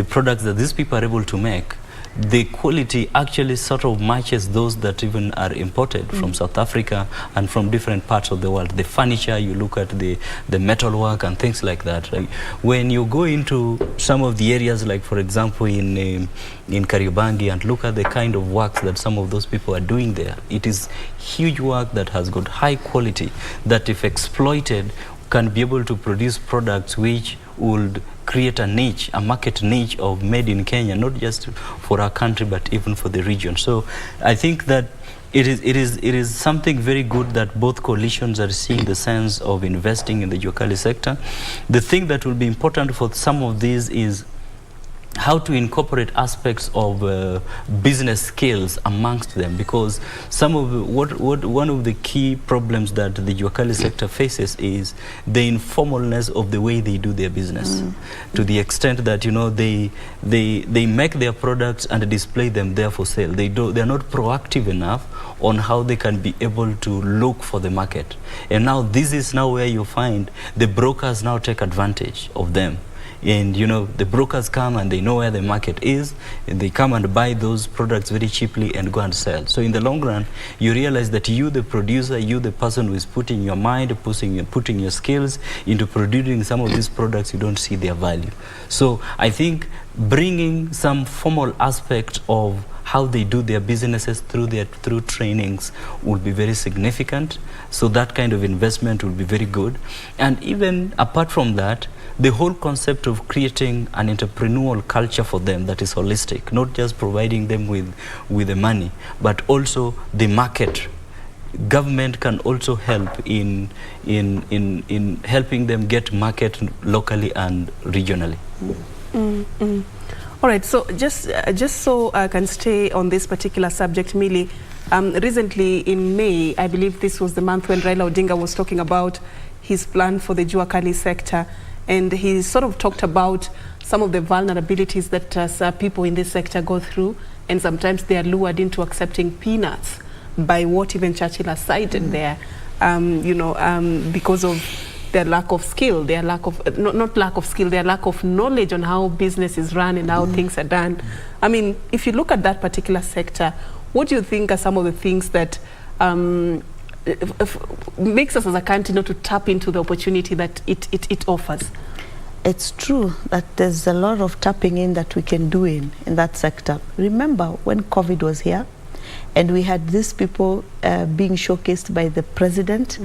products that these people are able to make, the quality actually sort of matches those that even are imported from South Africa and from different parts of the world. The furniture, you look at the metalwork and things like that. Right? When you go into some of the areas, like for example in Kariobangi, and look at the kind of work that some of those people are doing there, it is huge work that has got high quality, that if exploited can be able to produce products which would create a niche, a market niche of made in Kenya, not just for our country, but even for the region. So I think that it is something very good that both coalitions are seeing the sense of investing in the Jua Kali sector. The thing that will be important for some of these is how to incorporate aspects of business skills amongst them, because some of one of the key problems that the Jua Kali sector faces is the informalness of the way they do their business, to the extent that they make their products and display them there for sale. They're not proactive enough on how they can be able to look for the market. And now this is now where you find the brokers now take advantage of them. And the brokers come and they know where the market is, and they come and buy those products very cheaply and go and sell. So in the long run, you realize that you, the producer, you, the person who is putting your mind, putting your skills into producing some of these products, you don't see their value. So I think bringing some formal aspect of how they do their businesses through trainings will be very significant. So that kind of investment will be very good. And even apart from that, the whole concept of creating an entrepreneurial culture for them that is holistic, not just providing them with the money, but also the market. Government can also help in helping them get market locally and regionally. All right, so just so I can stay on this particular subject, Millie, recently in May, I believe this was the month when Raila Odinga was talking about his plan for the Jua Kali sector, and he sort of talked about some of the vulnerabilities that people in this sector go through, and sometimes they are lured into accepting peanuts by what even Churchill has cited there, because of their lack of skill, their lack of, not lack of skill, their lack of knowledge on how business is run and how things are done. I mean, if you look at that particular sector, what do you think are some of the things that makes us as a country not to tap into the opportunity that it offers? It's true that there's a lot of tapping in that we can do in that sector. Remember when COVID was here and we had these people being showcased by the president,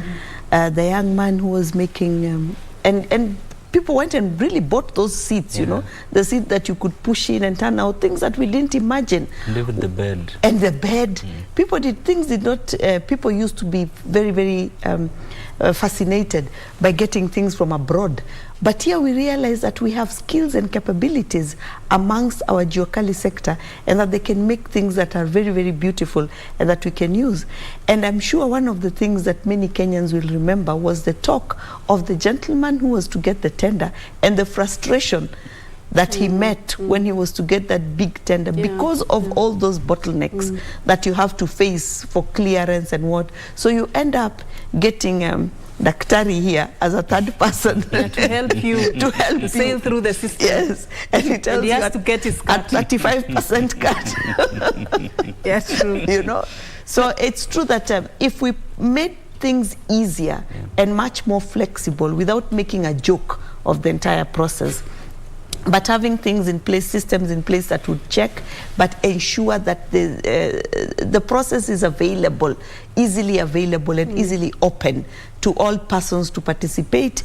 the young man who was making, and people went and really bought those seats, you know, the seat that you could push in and turn out, things that we didn't imagine. And even the bed. And the bed. People did things did not, people used to be very, very fascinated by getting things from abroad. But here we realize that we have skills and capabilities amongst our Jua Kali sector, and that they can make things that are very, very beautiful and that we can use. And I'm sure one of the things that many Kenyans will remember was the talk of the gentleman who was to get the tender and the frustration that he met when he was to get that big tender because of all those bottlenecks that you have to face for clearance and what. So you end up getting Daktari here as a third person to help you to help sail through the system. Yes, and he tells you to get his cut. At 35% cut. Yes, true. You know, so it's true that if we made things easier and much more flexible without making a joke of the entire process, but having things in place, systems in place that would check, but ensure that the process is available, easily available and easily open to all persons to participate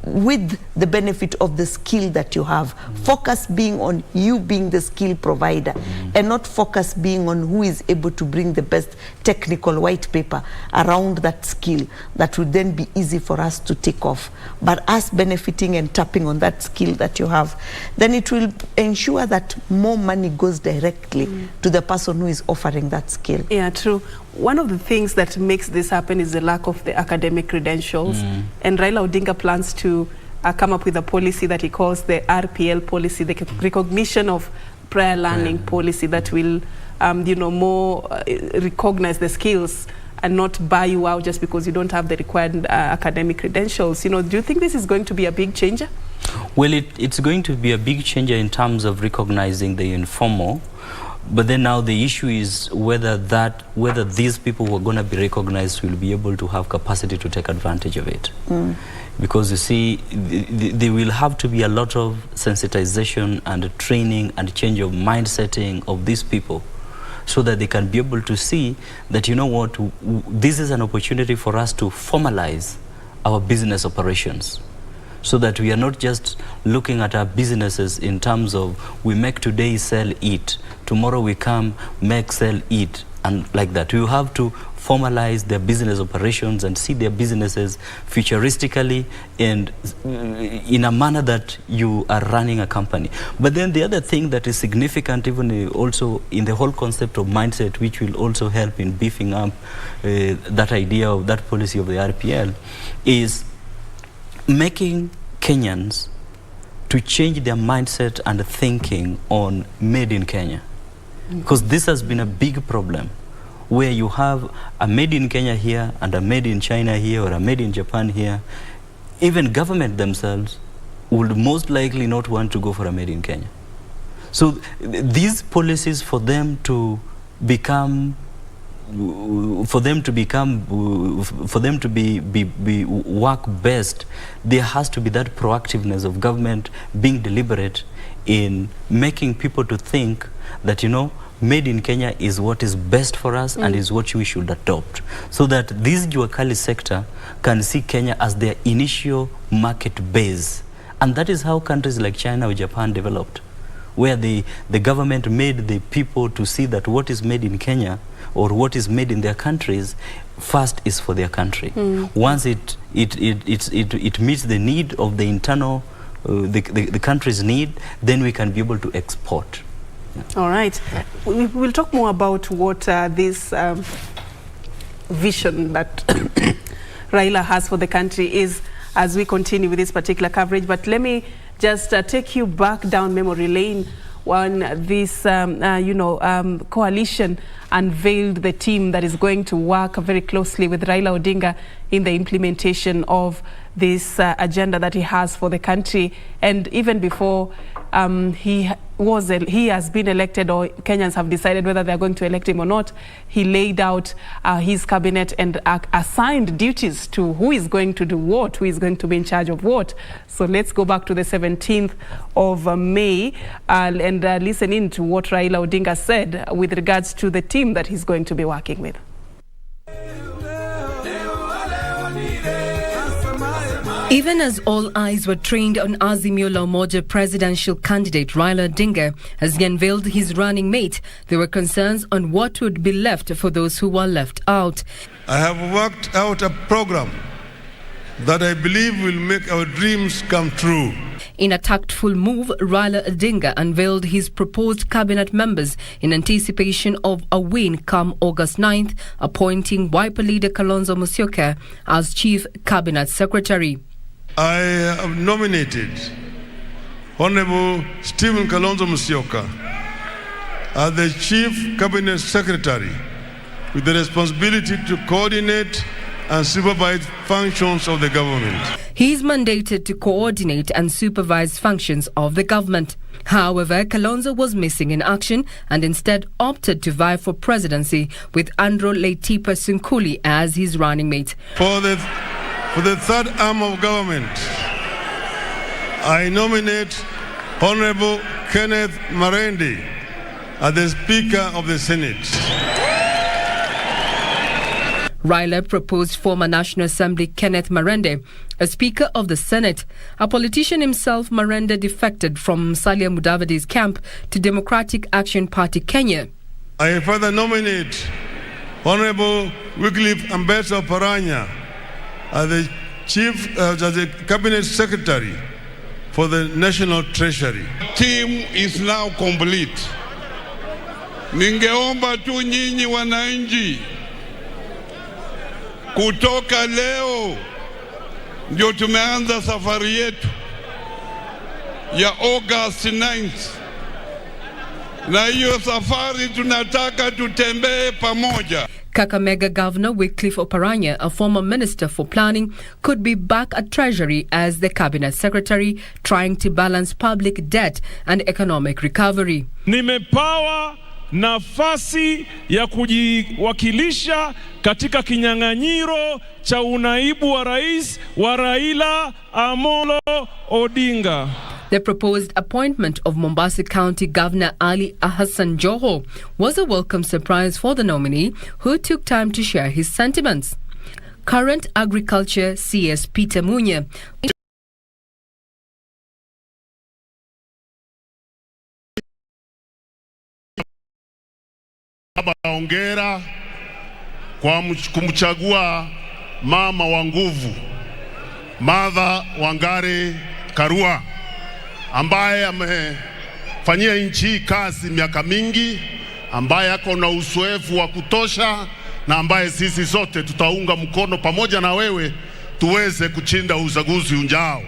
with the benefit of the skill that you have. Focus being on you being the skill provider and not focus being on who is able to bring the best technical white paper around that skill that would then be easy for us to take off. But us benefiting and tapping on that skill that you have, then it will ensure that more money goes directly to the person who is offering that skill. Yeah, true. One of the things that makes this happen is the lack of the academic credentials. And Raila Odinga plans to come up with a policy that he calls the RPL policy, the recognition of prior learning policy that will, more recognize the skills and not buy you out just because you don't have the required academic credentials. You know, do you think this is going to be a big changer? Well, it's going to be a big changer in terms of recognizing the informal. But then now the issue is whether these people who are going to be recognized will be able to have capacity to take advantage of it. Because you see, there will have to be a lot of sensitization and training and change of mindsetting of these people so that they can be able to see that, you know what, this is an opportunity for us to formalize our business operations, so that we are not just looking at our businesses in terms of we make today, sell, eat. Tomorrow we come, make, sell, eat, and like that. You have to formalize their business operations and see their businesses futuristically and in a manner that you are running a company. But then the other thing that is significant even also in the whole concept of mindset, which will also help in beefing up that idea of that policy of the RPL, is making Kenyans to change their mindset and thinking on made in Kenya. Because this has been a big problem, where you have a made in Kenya here and a made in China here or a made in Japan here. Even government themselves would most likely not want to go for a made in Kenya. So these policies for them to become work best, there has to be that proactiveness of government being deliberate in making people to think that, you know, made in Kenya is what is best for us and is what we should adopt, so that this Jua Kali sector can see Kenya as their initial market base. And that is how countries like China or Japan developed, where the government made the people to see that what is made in Kenya or what is made in their countries first is for their country. Once it meets the need of the internal the countries need, then we can be able to export. All right. We will talk more about what this vision that Raila has for the country is as we continue with this particular coverage. But let me just take you back down memory lane when this, coalition unveiled the team that is going to work very closely with Raila Odinga in the implementation of this agenda that he has for the country. And even before he has been elected, or Kenyans have decided whether they're going to elect him or not, he laid out his cabinet and assigned duties to who is going to do what, who is going to be in charge of what. So let's go back to the 17th of May and listen in to what Raila Odinga said with regards to the team that he's going to be working with. Even as all eyes were trained on Azimio La Umoja presidential candidate Raila Odinga as he unveiled his running mate, there were concerns on what would be left for those who were left out. I have worked out a program that I believe will make our dreams come true. In a tactful move, Raila Odinga unveiled his proposed cabinet members in anticipation of a win come August 9th, appointing Wiper leader Kalonzo Musyoka as Chief Cabinet Secretary. I have nominated Honorable Stephen Kalonzo Musyoka as the Chief Cabinet Secretary with the responsibility to coordinate and supervise functions of the government. He is mandated to coordinate and supervise functions of the government. However, Kalonzo was missing in action and instead opted to vie for presidency with Andrew Leitipa Sunkuli as his running mate. For the third arm of government, I nominate Honorable Kenneth Marende as the Speaker of the Senate. Raila proposed former National Assembly Kenneth Marende as Speaker of the Senate. A politician himself, Marende defected from Musalia Mudavadi's camp to Democratic Action Party Kenya. I further nominate Honorable Wycliffe Ambassador Paranya as the Cabinet Secretary for the National Treasury. Team is now complete. Ningeomba tu nyinyi wananchi, kutoka leo ndio tumeanza safari yetu ya August 9th. Na hiyo safari tunataka tutembee pamoja. Kakamega Governor Wycliffe Oparanya, a former Minister for Planning, could be back at Treasury as the Cabinet Secretary, trying to balance public debt and economic recovery. Nimepawa nafasi ya kujiwakilisha katika kinyang'anyiro cha unaibu wa rais wa Raila Amolo Odinga. The proposed appointment of Mombasa County Governor Ali Hassan Joho was a welcome surprise for the nominee, who took time to share his sentiments. Current Agriculture CS Peter Munya hongera kwa kumchagua mama wa nguvu, Martha Wangari Karua, ambaye amefanyia nchi kazi miaka mingi, ambaye ako na uzoefu wa kutosha, na ambaye sisi sote tutaunga mkono pamoja na wewe tuweze kushinda uchaguzi ujao.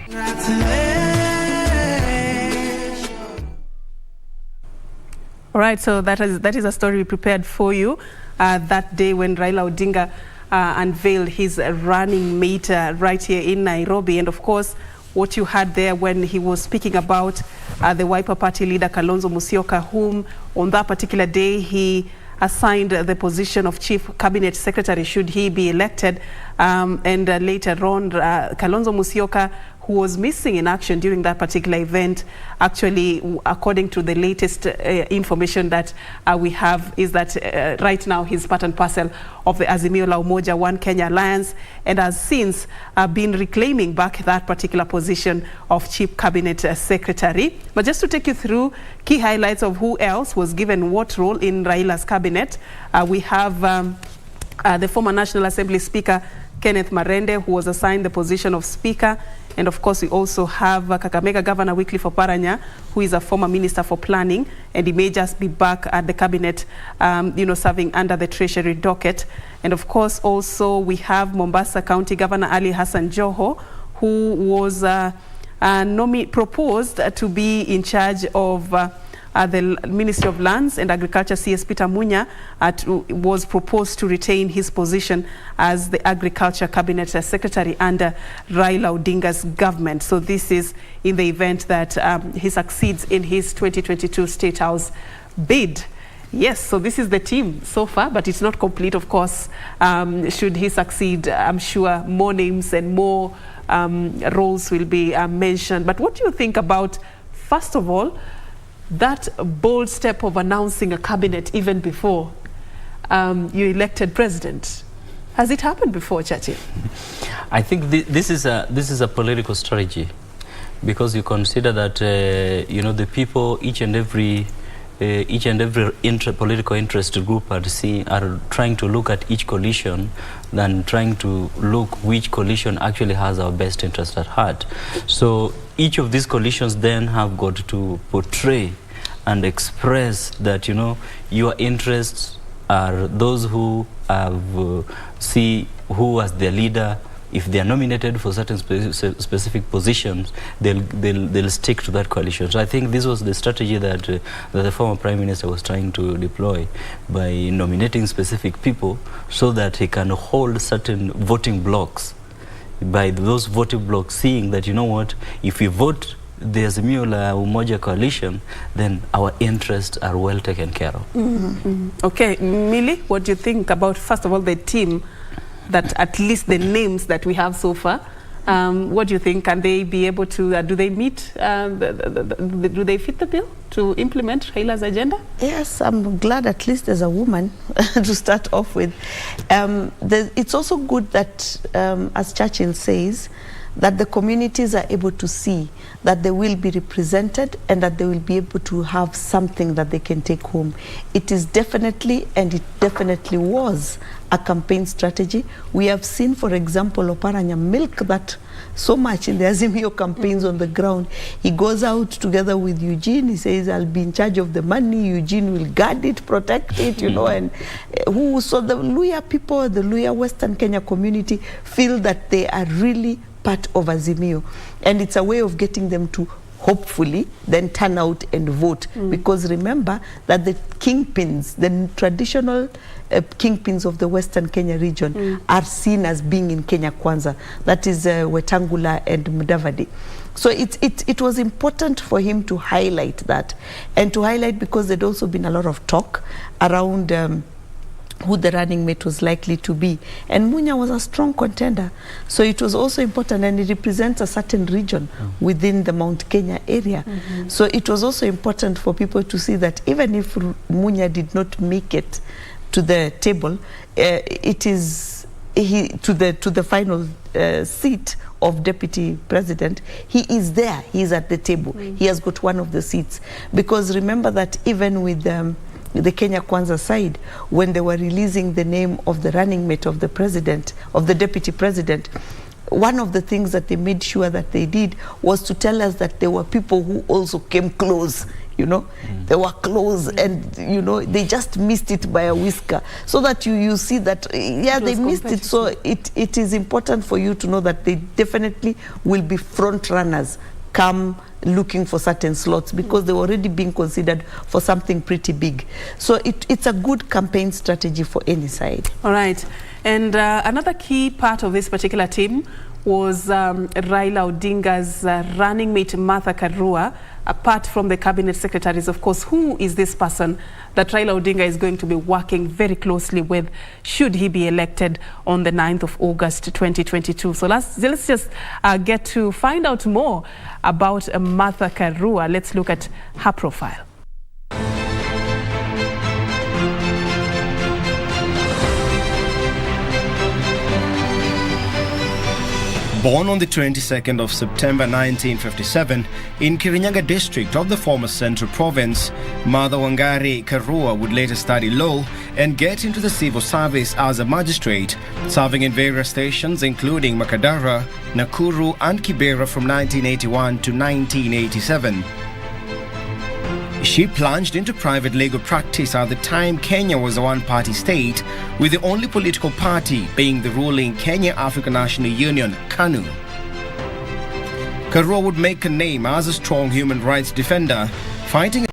All right, so that is a story we prepared for you that day when Raila Odinga unveiled his running mate right here in Nairobi. And of course, what you heard there when he was speaking about the Wiper Party leader Kalonzo Musyoka, whom on that particular day he assigned the position of Chief Cabinet Secretary should he be elected. And later on, Kalonzo Musyoka, who was missing in action during that particular event, actually, according to the latest information that we have, is that right now he's part and parcel of the Azimio La Umoja One Kenya Alliance, and has since been reclaiming back that particular position of Chief Cabinet Secretary. But just to take you through key highlights of who else was given what role in Raila's cabinet, we have the former National Assembly Speaker Kenneth Marende, who was assigned the position of Speaker. And of course, we also have Kakamega Governor Wycliffe Oparanya, who is a former Minister for Planning, and he may just be back at the cabinet, serving under the Treasury docket. And of course, also we have Mombasa County Governor Ali Hassan Joho, who was proposed to be in charge of the Ministry of Lands and Agriculture. CS Peter Munya was proposed to retain his position as the Agriculture Cabinet Secretary under Raila Odinga's government. So this is in the event that he succeeds in his 2022 State House bid. Yes, so this is the team so far, but it's not complete, of course. Should he succeed, I'm sure more names and more roles will be mentioned. But what do you think about, first of all, that bold step of announcing a cabinet even before you elected president? Has it happened before, Chachi? I think this is a political strategy, because you consider that the people, each and every political interest group are trying to look at each coalition than trying to look which coalition actually has our best interest at heart. So each of these coalitions then have got to portray and express that your interests are those who see who as their leader. If they are nominated for certain specific positions, they'll stick to that coalition. So I think this was the strategy that the former Prime Minister was trying to deploy by nominating specific people so that he can hold certain voting blocks. By those voting blocks seeing that, if we vote the Azimio la Umoja coalition, then our interests are well taken care of. Okay, Millie, what do you think about, first of all, the team, that at least the names that we have so far? What do you think? Can they be able to, do they meet, do they fit the bill to implement Raila's agenda? Yes, I'm glad at least there's a woman to start off with. It's also good that, as Churchill says, that the communities are able to see that they will be represented and that they will be able to have something that they can take home. It is definitely, and it definitely was, a campaign strategy. We have seen, for example, Oparanya milk that so much in the Azimio campaigns on the ground. He goes out together with Eugene. He says, I'll be in charge of the money. Eugene will guard it, protect it, and so the Luhya people, the Luhya Western Kenya community feel that they are really part of Azimio. And it's a way of getting them to hopefully then turn out and vote. Because remember that the kingpins, the traditional kingpins of the Western Kenya region are seen as being in Kenya Kwanza. That is Wetangula and Mudavadi. So it was important for him to highlight that. And to highlight because there'd also been a lot of talk around who the running mate was likely to be. And Munya was a strong contender. So it was also important, and it represents a certain region within the Mount Kenya area. So it was also important for people to see that even if Munya did not make it to the table, it is to the final seat of deputy president. He is there, he is at the table. He has got one of the seats. Because remember that even with the Kenya Kwanza side, when they were releasing the name of the running mate of the president, of the deputy president, one of the things that they made sure that they did was to tell us that there were people who also came close, they were close, and they just missed it by a whisker, so that you see that they missed it. So it is important for you to know that they definitely will be front runners come looking for certain slots, because they were already being considered for something pretty big. So it's a good campaign strategy for any side. All right. And another key part of this particular team was Raila Odinga's running mate, Martha Karua. Apart from the cabinet secretaries, of course, who is this person that Raila Odinga is going to be working very closely with should he be elected on the 9th of August 2022? So let's just get to find out more about Martha Karua. Let's look at her profile. Born on the 22nd of September 1957 in Kirinyaga district of the former Central Province, Mother Wangari Karua would later study law and get into the civil service as a magistrate, serving in various stations including Makadara, Nakuru and Kibera from 1981 to 1987. She plunged into private legal practice at the time Kenya was a one-party state, with the only political party being the ruling Kenya African National Union, KANU. Karua would make a name as a strong human rights defender, fighting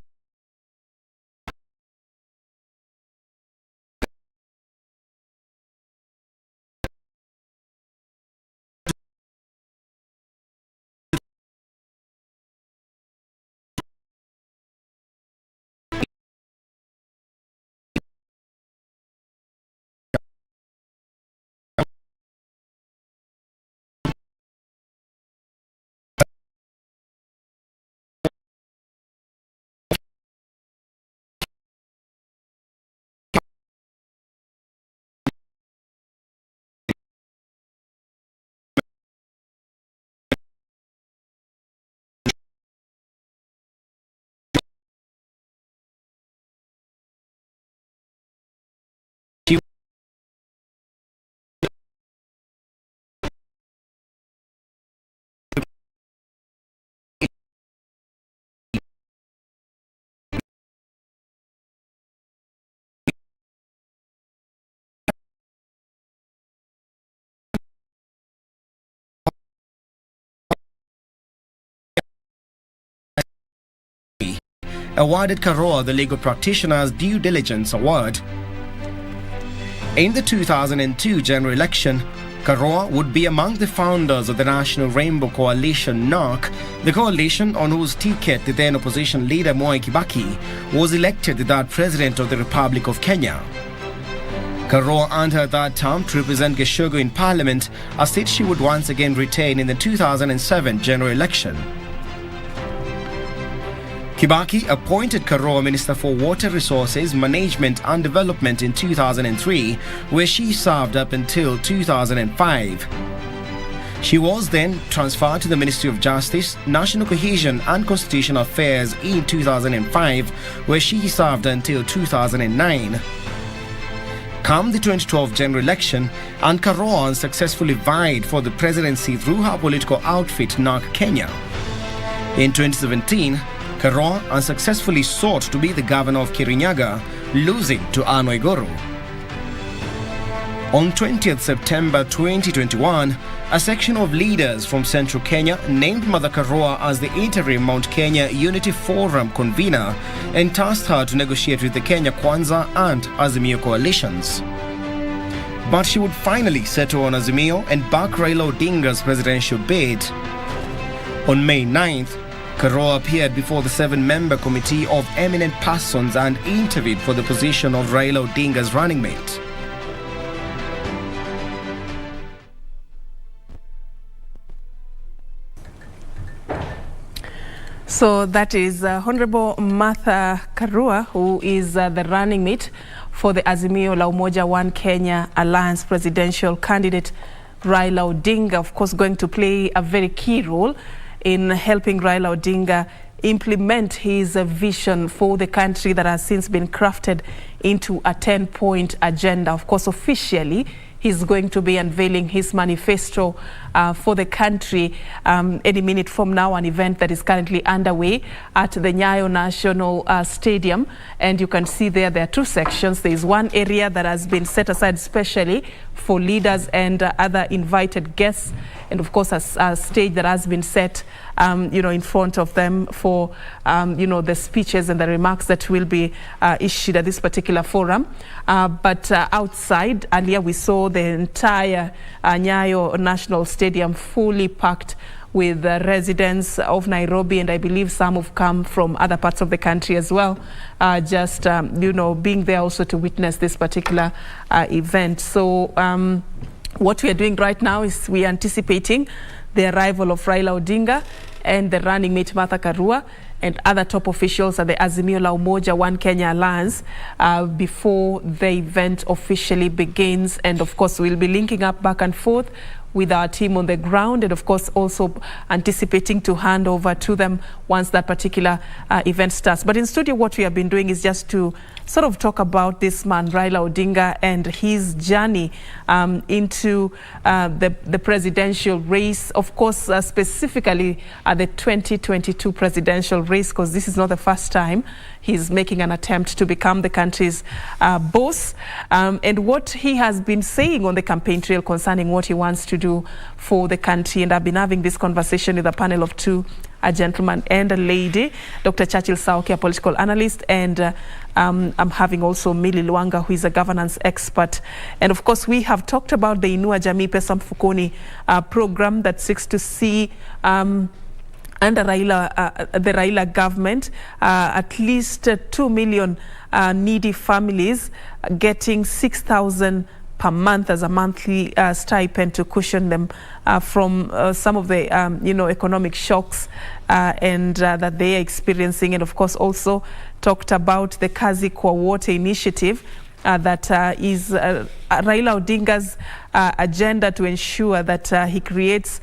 awarded Karua the Legal Practitioner's Due Diligence Award. In the 2002 general election, Karua would be among the founders of the National Rainbow Coalition (NARC), the coalition on whose ticket the then opposition leader Mwai Kibaki was elected the third president of the Republic of Kenya. Karua earned her third term to represent Geshogo in Parliament, a seat she would once again retain in the 2007 general election. Kibaki appointed Karua Minister for Water Resources, Management and Development in 2003, where she served up until 2005. She was then transferred to the Ministry of Justice, National Cohesion and Constitutional Affairs in 2005, where she served until 2009. Come the 2012 general election, and Karua unsuccessfully vied for the presidency through her political outfit NARC Kenya. In 2017, Karua unsuccessfully sought to be the governor of Kirinyaga, losing to Anne Waiguru. On 20th September 2021, a section of leaders from Central Kenya named Mother Karua as the interim Mount Kenya Unity Forum convener and tasked her to negotiate with the Kenya Kwanza and Azimio coalitions. But she would finally settle on Azimio and back Raila Odinga's presidential bid. On May 9th, Karua appeared before the 7-member committee of eminent persons and interviewed for the position of Raila Odinga's running mate. So that is Honorable Martha Karua, who is the running mate for the Azimio la Umoja One Kenya Alliance presidential candidate Raila Odinga, of course going to play a very key role in helping Raila Odinga implement his vision for the country that has since been crafted into a 10-point agenda. Of course, officially, he's going to be unveiling his manifesto for the country any minute from now, an event that is currently underway at the Nyayo National Stadium. And you can see there are two sections. There is one area that has been set aside specially for leaders and other invited guests, and of course a stage that has been set in front of them for the speeches and the remarks that will be issued at this particular forum. But outside, earlier we saw the entire Nyayo National Stadium fully packed with residents of Nairobi, and I believe some have come from other parts of the country as well, being there also to witness this particular event. So what we are doing right now is we are anticipating the arrival of Raila Odinga and the running mate Martha Karua and other top officials at the Azimio la Umoja One Kenya Alliance before the event officially begins. And of course, we'll be linking up back and forth with our team on the ground, and of course also anticipating to hand over to them once that particular event starts. But in studio, what we have been doing is just to sort of talk about this man, Raila Odinga, and his journey into the presidential race, of course, specifically the 2022 presidential race, because this is not the first time he's making an attempt to become the country's boss, and what he has been saying on the campaign trail concerning what he wants to do for the country. And I've been having this conversation with a panel of two, a gentleman and a lady, Dr. Churchill Sauki, a political analyst, and I'm having also Milly Lwanga, who is a governance expert. And of course, we have talked about the Inua Jamii Pesa Mfukoni program that seeks to see under Raila, the Raila government, at least 2 million needy families getting 6,000 per month as a monthly stipend to cushion them from some of the economic shocks and that they are experiencing. And of course also talked about the Kazi kwa Wote initiative that is Raila Odinga's agenda to ensure that he creates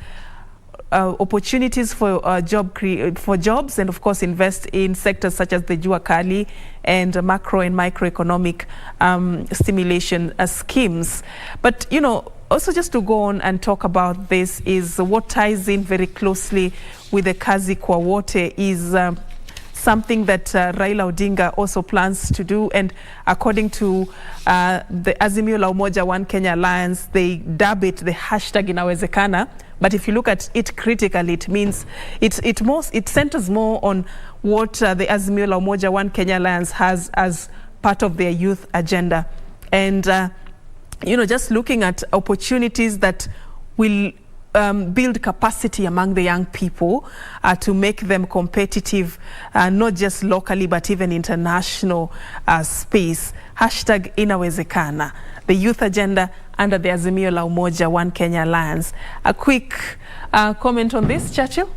opportunities for jobs, and of course invest in sectors such as the Jua Kali and macro and microeconomic stimulation schemes. But also just to go on and talk about this is what ties in very closely with the Kazi kwa Wote is something that Raila Odinga also plans to do, and according to the Azimio la Umoja One Kenya Alliance, they dub it the hashtag Inawezekana. But if you look at it critically, it means it centers more on what the Azimio la Umoja One Kenya Alliance has as part of their youth agenda, and just looking at opportunities that will build capacity among the young people to make them competitive, not just locally but even international space. Hashtag Inawezekana, the youth agenda under the Azimio la Umoja One Kenya Alliance. A quick comment on this, Churchill?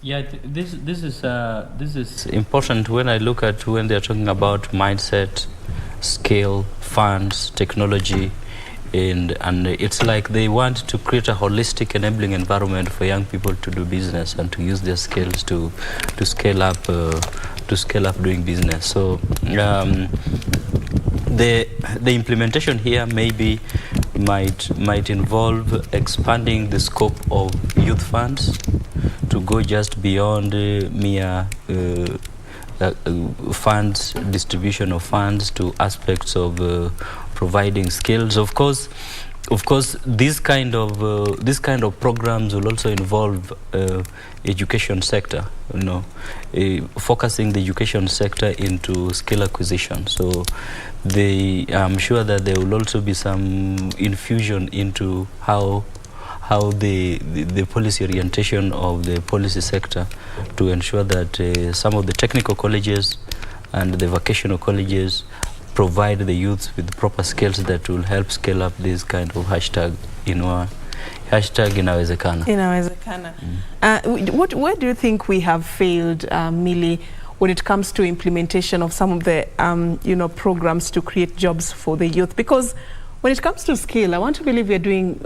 Yeah, this is important when I look at when they're talking about mindset, scale, funds, technology. And it's like they want to create a holistic enabling environment for young people to do business and to use their skills to scale up doing business. So the implementation here maybe might involve expanding the scope of youth funds to go just beyond mere funds, distribution of funds, to aspects of providing skills. Of course, this kind of programs will also involve education sector. Focusing the education sector into skill acquisition. So I'm sure that there will also be some infusion into how the policy orientation of the policy sector to ensure that some of the technical colleges and the vocational colleges provide the youth with proper skills that will help scale up this kind of hashtag Inawezekana. Where do you think we have failed, Milly, when it comes to implementation of some of the programs to create jobs for the youth? Because when it comes to skill, I want to believe we're doing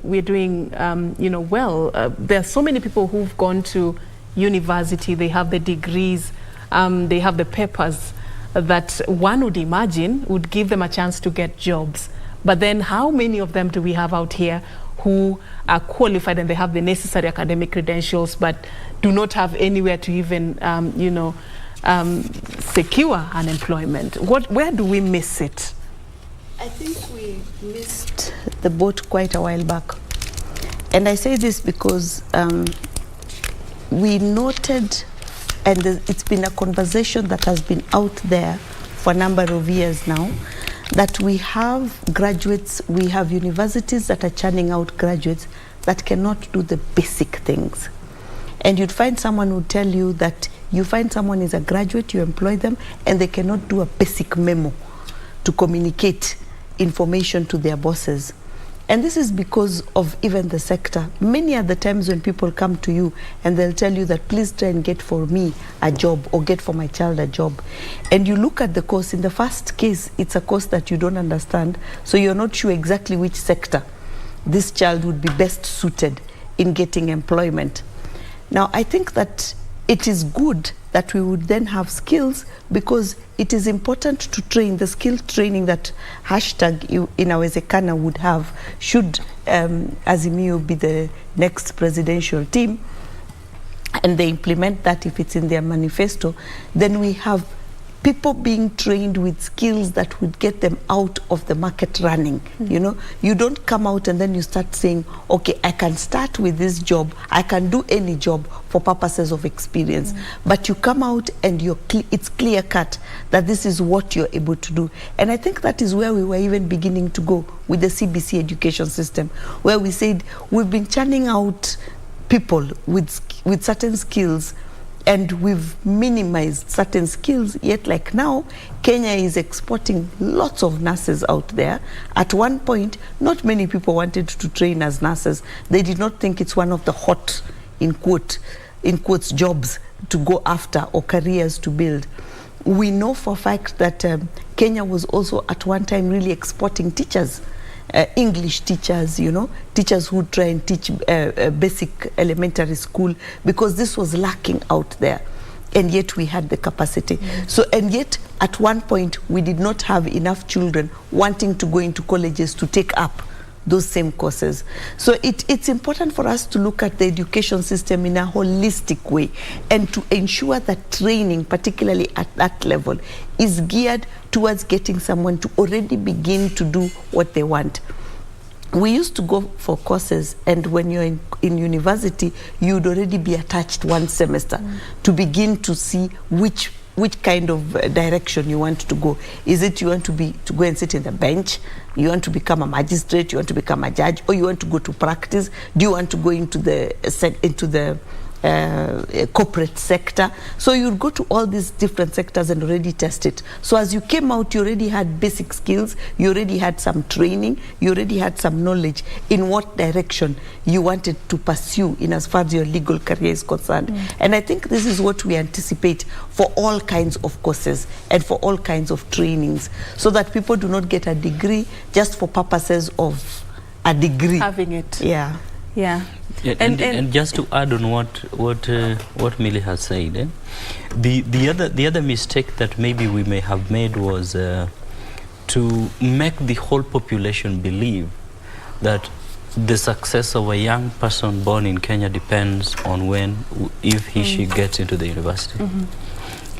well. There are so many people who've gone to university, they have the degrees, they have the papers that one would imagine would give them a chance to get jobs. But then how many of them do we have out here who are qualified and they have the necessary academic credentials but do not have anywhere to even secure unemployment? Where do we miss it? I think we missed the boat quite a while back. And I say this because we noted, and it's been a conversation that has been out there for a number of years now, that we have graduates, we have universities that are churning out graduates that cannot do the basic things. And you'd find someone who tell you that you find someone is a graduate, you employ them, and they cannot do a basic memo to communicate information to their bosses. And this is because of even the sector. Many other times when people come to you and they'll tell you that please try and get for me a job or get for my child a job. And you look at the course, in the first case, it's a course that you don't understand, so you're not sure exactly which sector this child would be best suited in getting employment. Now, I think that it is good that we would then have skills, because it is important to train the skill training that #Inawezekana would have should Azimio be the next presidential team, and they implement that if it's in their manifesto. Then we have people being trained with skills that would get them out of the market running. You know, you don't come out and then you start saying, okay, I can start with this job, I can do any job for purposes of experience. But you come out and it's clear cut that this is what you're able to do. And I think that is where we were even beginning to go with the CBC education system, where we said we've been churning out people with certain skills, and we've minimized certain skills, yet like now, Kenya is exporting lots of nurses out there. At one point, not many people wanted to train as nurses. They did not think it's one of the hot, in quotes, jobs to go after or careers to build. We know for a fact that Kenya was also at one time really exporting teachers. English teachers, you know, teachers who try and teach basic elementary school, because this was lacking out there, and yet we had the capacity. So, and yet at one point we did not have enough children wanting to go into colleges to take up those same courses. So it's important for us to look at the education system in a holistic way, and to ensure that training, particularly at that level, is geared towards getting someone to already begin to do what they want. We used to go for courses, and when you're in university, you'd already be attached one semester to begin to see which kind of direction you want to go. Is it you want to go and sit in the bench? You want to become a magistrate? You want to become a judge? Or you want to go to practice? Do you want to go into the corporate sector? So you'd go to all these different sectors and already test it. So as you came out, you already had basic skills, you already had some training, you already had some knowledge in what direction you wanted to pursue in as far as your legal career is concerned. And I think this is what we anticipate for all kinds of courses and for all kinds of trainings, so that people do not get a degree just for purposes of a degree. Having it. Yeah. Yeah. And just to add on what Millie has said, the other mistake that maybe we may have made was to make the whole population believe that the success of a young person born in Kenya depends on if she gets into the university.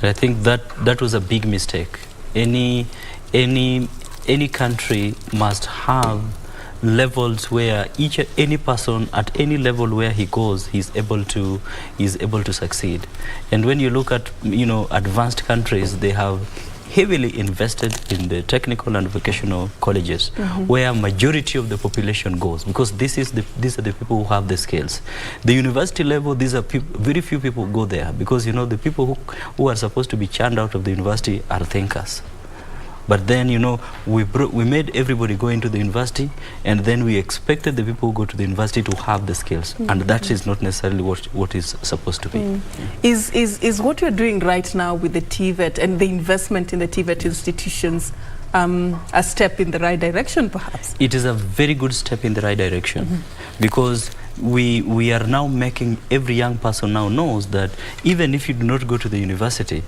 I think that was a big mistake. Any country must have levels where any person at any level where he goes, he's able to succeed. And when you look at advanced countries, they have heavily invested in the technical and vocational colleges, where majority of the population goes, because these are the people who have the skills. The university level, very few people go there, because the people who are supposed to be churned out of the university are thinkers. But then, we made everybody go into the university, and then we expected the people who go to the university to have the skills. And that is not necessarily what is supposed to be. Is what you're doing right now with the TVET and the investment in the TVET institutions a step in the right direction, perhaps? It is a very good step in the right direction, because we are now making every young person now knows that even if you do not go to the university,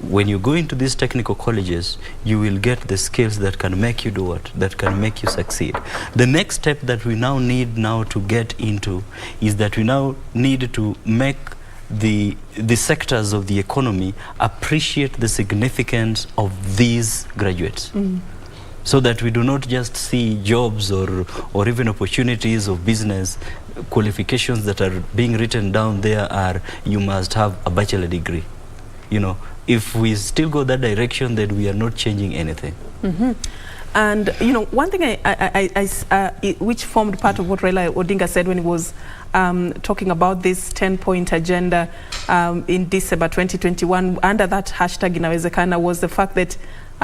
when you go into these technical colleges, you will get the skills that can make you do what? That can make you succeed. The next step that we now need to get into is that we now need to make the sectors of the economy appreciate the significance of these graduates. So that we do not just see jobs or even opportunities of business. Qualifications that are being written down there are, you must have a bachelor degree. If we still go that direction, then we are not changing anything. And one thing which formed part of what Raila Odinga said when he was talking about this 10-point agenda in December 2021 under that hashtag Inawezekana, was the fact that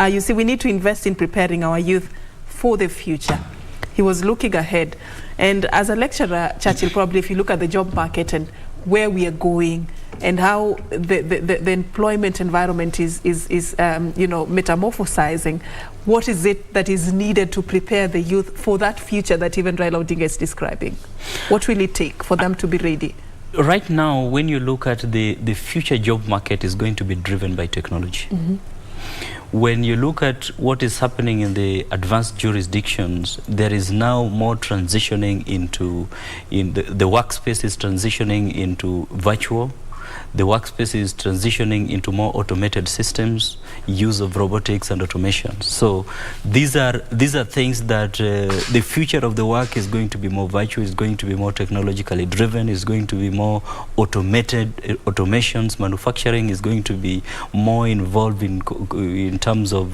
you see, we need to invest in preparing our youth for the future. He was looking ahead, and as a lecturer, Churchill, probably if you look at the job market and where we are going and how the employment environment is metamorphosizing, what is it that is needed to prepare the youth for that future that even Raila Odinga is describing? What will it take for them to be ready? Right now, when you look at the future job market is going to be driven by technology. When you look at what is happening in the advanced jurisdictions, there is now more transitioning into, the workspace is transitioning into virtual. The workspace is transitioning into more automated systems, use of robotics and automation. So these are things that the future of the work is going to be more virtual, is going to be more technologically driven, is going to be more automated, automations. Manufacturing is going to be more involved in terms of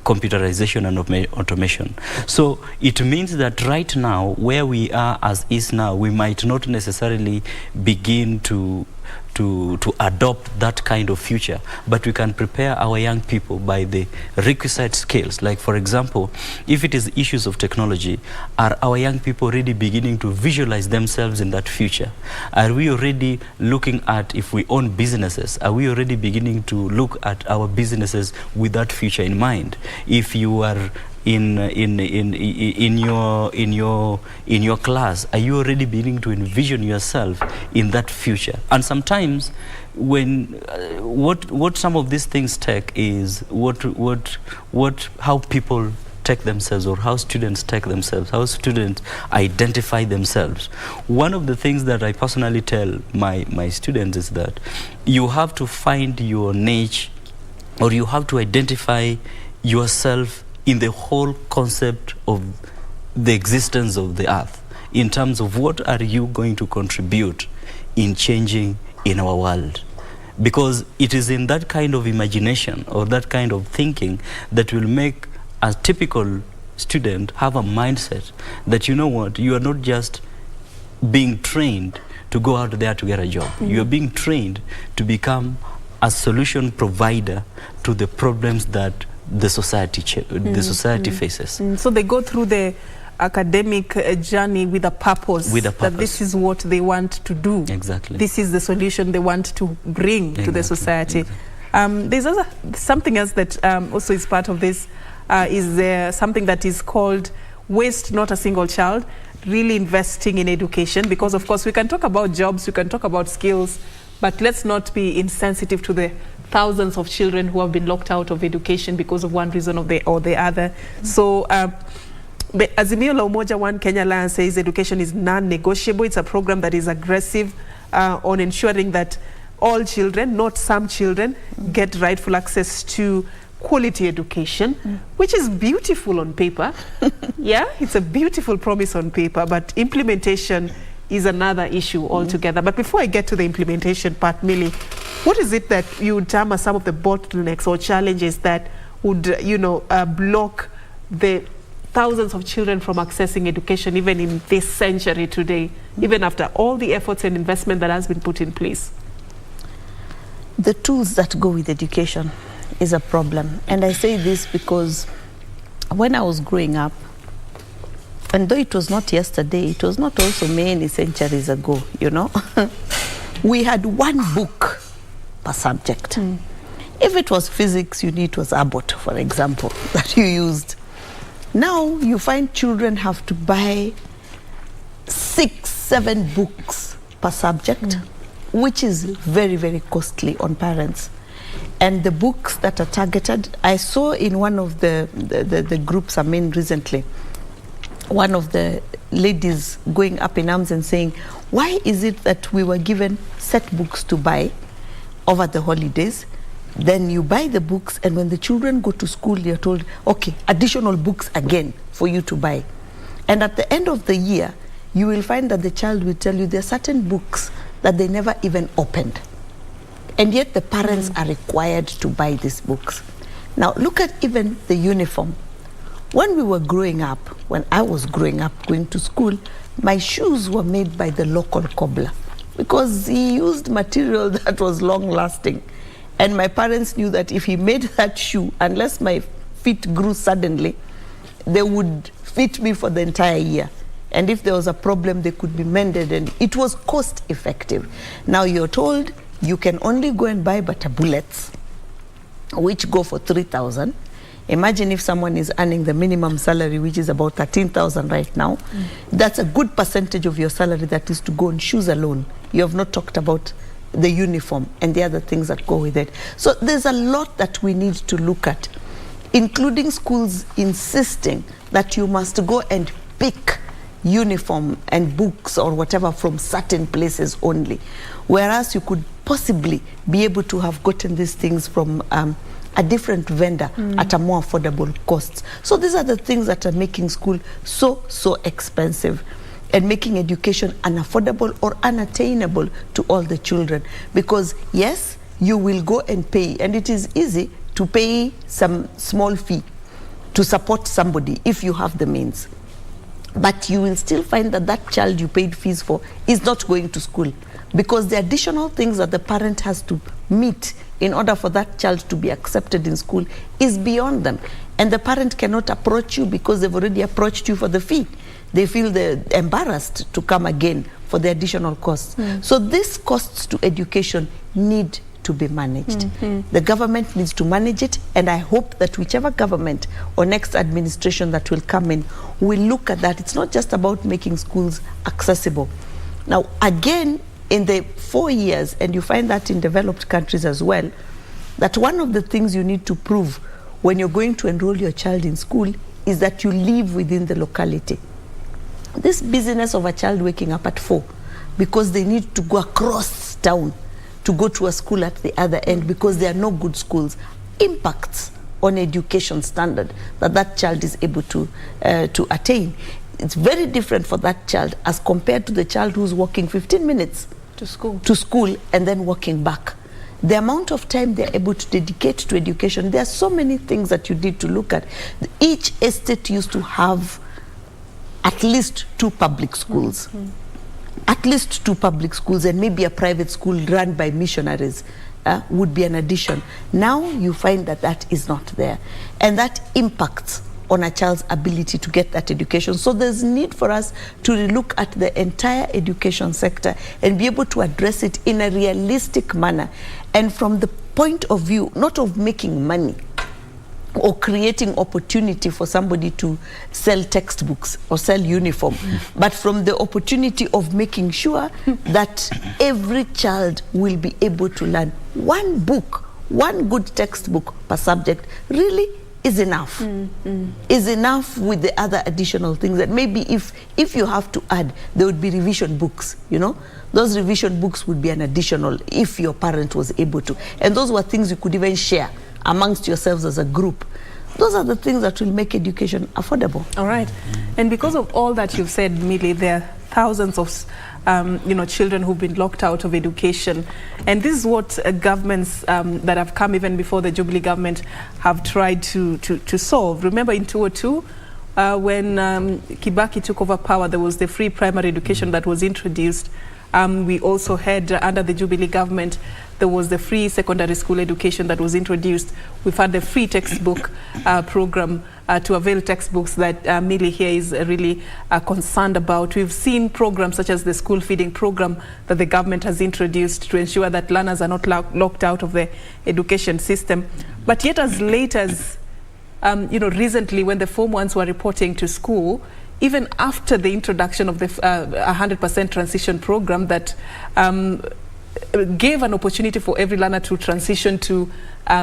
computerization and automation. So it means that right now, where we are as is now, we might not necessarily begin to adopt that kind of future, but we can prepare our young people by the requisite skills. Like, for example, if it is issues of technology, are our young people already beginning to visualize themselves in that future? Are we already looking at, if we own businesses, are we already beginning to look at our businesses with that future in mind? If you are in your class, are you already beginning to envision yourself in that future? And sometimes when what some of these things take is how people take themselves, or how students take themselves, how students identify themselves. One of the things that I personally tell my students is that you have to find your niche, or you have to identify yourself in the whole concept of the existence of the earth, in terms of what are you going to contribute in changing in our world. Because it is in that kind of imagination or that kind of thinking that will make a typical student have a mindset that, you know what, you are not just being trained to go out there to get a job. You are being trained to become a solution provider to the problems that the society faces. So they go through the academic journey with a purpose. That this is what they want to do. Exactly. This is the solution they want to bring to the society. There's also something else that also is part of this, is something that is called Waste Not a Single Child, really investing in education, because of course we can talk about jobs, we can talk about skills, but let's not be insensitive to the thousands of children who have been locked out of education because of one reason or the other. So Azimio la Umoja One Kenya Alliance says education is non-negotiable. It's a program that is aggressive on ensuring that all children, not some children, get rightful access to quality education, which is beautiful on paper. Yeah, it's a beautiful promise on paper, but implementation is another issue altogether. But before I get to the implementation part, Millie, what is it that you would term as some of the bottlenecks or challenges that would, block the thousands of children from accessing education even in this century today, even after all the efforts and investment that has been put in place? The tools that go with education is a problem. And I say this because when I was growing up, and though it was not yesterday, it was not also many centuries ago, we had one book per subject. If it was physics, it was Abbott, for example, that you used. Now you find children have to buy 6-7 books per subject, which is very, very costly on parents. And the books that are targeted, I saw in one of the groups I'm in recently, one of the ladies going up in arms and saying, why is it that we were given set books to buy over the holidays? Then you buy the books, and when the children go to school, you're told, okay, additional books again for you to buy. And at the end of the year, you will find that the child will tell you there are certain books that they never even opened. And yet the parents are required to buy these books. Now look at even the uniform. When we were growing up, when I was growing up, going to school, my shoes were made by the local cobbler because he used material that was long-lasting. And my parents knew that if he made that shoe, unless my feet grew suddenly, they would fit me for the entire year. And if there was a problem, they could be mended, and it was cost-effective. Now you're told you can only go and buy butter bullets, which go for 3,000. Imagine if someone is earning the minimum salary, which is about 13,000 right now. That's a good percentage of your salary that is to go on shoes alone. You have not talked about the uniform and the other things that go with it. So there's a lot that we need to look at, including schools insisting that you must go and pick uniform and books or whatever from certain places only, whereas you could possibly be able to have gotten these things from a different vendor at a more affordable cost. So these are the things that are making school so expensive and making education unaffordable or unattainable to all the children. Because yes, you will go and pay, and it is easy to pay some small fee to support somebody if you have the means. But you will still find that that child you paid fees for is not going to school, because the additional things that the parent has to meet in order for that child to be accepted in school is beyond them. And the parent cannot approach you because they've already approached you for the fee. They feel they're embarrassed to come again for the additional costs. So these costs to education need to be managed. The government needs to manage it, and I hope that whichever government or next administration that will come in will look at that. It's not just about making schools accessible. Now, again, in the 4 years, and you find that in developed countries as well, that one of the things you need to prove when you're going to enroll your child in school is that you live within the locality. This business of a child waking up at 4 because they need to go across town to go to a school at the other end because there are no good schools impacts on education standard that that child is able to attain. It's very different for that child as compared to the child who's walking 15 minutes to school and then walking back. The amount of time they're able to dedicate to education, there are so many things that you need to look at. Each estate used to have at least 2 public schools. At least 2 public schools, and maybe a private school run by missionaries would be an addition. Now you find that that is not there, and that impacts on a child's ability to get that education. So there's need for us to look at the entire education sector and be able to address it in a realistic manner, and from the point of view not of making money or creating opportunity for somebody to sell textbooks or sell uniform, but from the opportunity of making sure that every child will be able to learn. One book, one good textbook per subject really is enough. Is enough with the other additional things that maybe if you have to add, there would be revision books, you know. Those revision books would be an additional if your parent was able to. And those were things you could even share amongst yourselves as a group. Those are the things that will make education affordable. All right. And because of all that you've said, Millie, there are thousands of children who've been locked out of education. And this is what governments that have come even before the Jubilee government have tried to solve. Remember in 2002, when Kibaki took over power, there was the free primary education that was introduced. We also had, under the Jubilee government, there was the free secondary school education that was introduced. We've had the free textbook program to avail textbooks that Millie here is really concerned about. We've seen programs such as the school feeding program that the government has introduced to ensure that learners are not locked out of the education system. But yet as late as, recently when the Form 1s were reporting to school, even after the introduction of the 100% transition program that gave an opportunity for every learner to transition to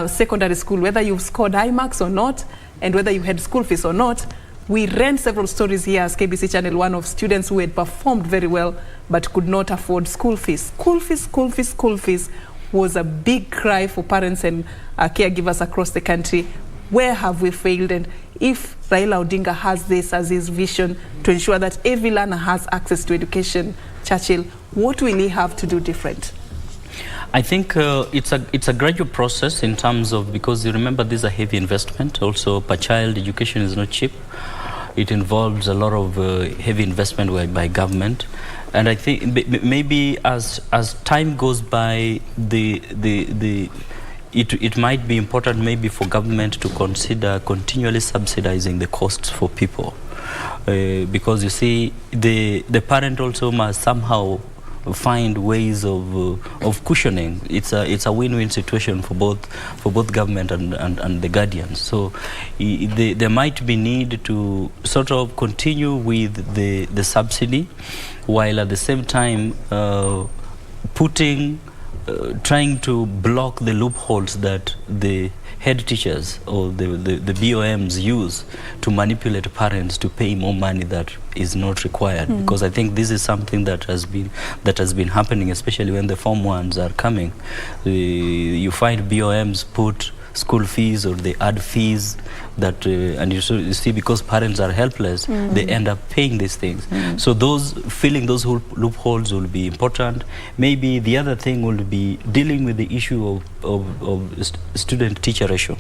secondary school, whether you've scored high marks or not, and whether you had school fees or not, we ran several stories here as KBC Channel 1 of students who had performed very well but could not afford school fees. School fees was a big cry for parents and caregivers across the country. Where have we failed? And if Raila Odinga has this as his vision to ensure that every learner has access to education, Churchill, what will he have to do different? I think it's a gradual process in terms of, because you remember this is a heavy investment. Also, per child, education is not cheap. It involves a lot of heavy investment by government. And I think maybe as time goes by, it might be important maybe for government to consider continually subsidizing the costs for people. Because you see, the parent also must somehow find ways of cushioning. It's a win-win situation for both government and the guardians. So there might be need to sort of continue with the subsidy, while at the same time trying to block the loopholes that the head teachers or the BOMs use to manipulate parents to pay more money that is not required. Because I think this is something that has been happening, especially when the Form 1s are coming. You find BOMs put school fees or they add fees that and you see, because parents are helpless, they end up paying these things. So filling those loopholes will be important. Maybe the other thing will be dealing with the issue of student-teacher ratio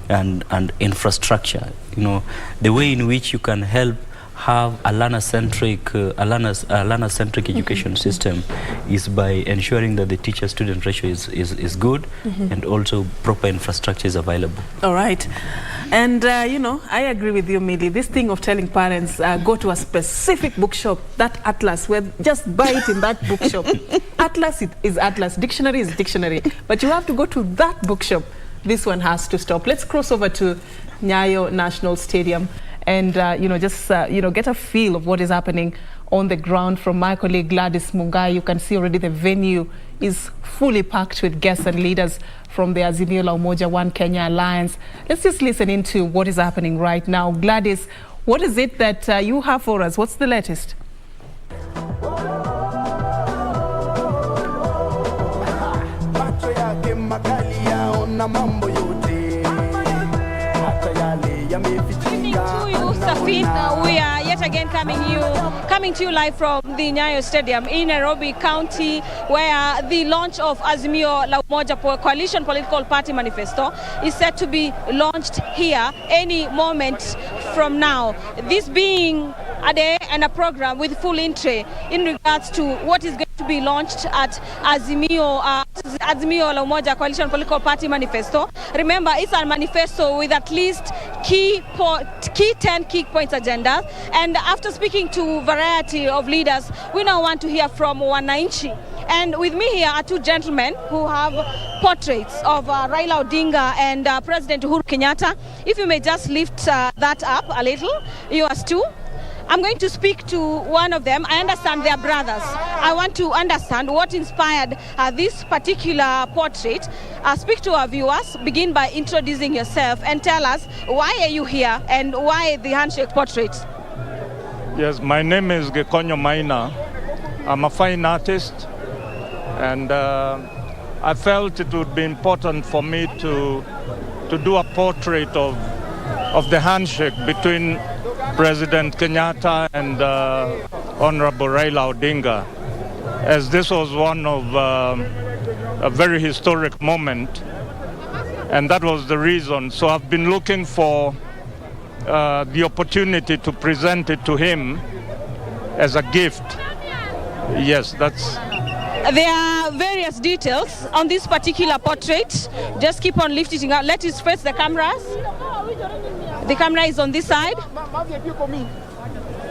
and infrastructure. You know, the way in which you can help have a learner-centric education system is by ensuring that the teacher-student ratio is good and also proper infrastructure is available. All right. And, you know, I agree with you, Millie. This thing of telling parents, go to a specific bookshop, that atlas, where just buy it in that bookshop. Atlas is atlas, dictionary is dictionary. But you have to go to that bookshop. This one has to stop. Let's cross over to Nyayo National Stadium and, you know, just, you know, get a feel of what is happening on the ground. From my colleague Gladys Mungai, you can see already the venue is fully packed with guests and leaders from the Azimio La Umoja One Kenya Alliance. Let's just listen into what is happening right now. Gladys, what is it that you have for us? What's the latest? We are yet again coming to you live from the Nyayo Stadium in Nairobi County, where the launch of Azimio La Umoja Coalition Political Party Manifesto is set to be launched here any moment from now. This being a day and a program with full entry in regards to what is going to be launched at Azimio La Umoja Coalition Political Party Manifesto. Remember, it's a manifesto with at least key 10 key points agendas. And after speaking to a variety of leaders, we now want to hear from Wananchi. And with me here are two gentlemen who have portraits of Raila Odinga and President Uhuru Kenyatta. If you may just lift that up a little, yours too. I'm going to speak to one of them. I understand they're brothers. I want to understand what inspired this particular portrait. Speak to our viewers. Begin by introducing yourself and tell us why are you here and why the handshake portrait. Yes, my name is Gekonyo Maina. I'm a fine artist, and I felt it would be important for me to do a portrait of the handshake between President Kenyatta and Honorable Raila Odinga, as this was one of a very historic moment, and that was the reason. So I've been looking for the opportunity to present it to him as a gift. Yes, that's... There are various details on this particular portrait. Just keep on lifting it up. Let it face the cameras. The camera is on this side.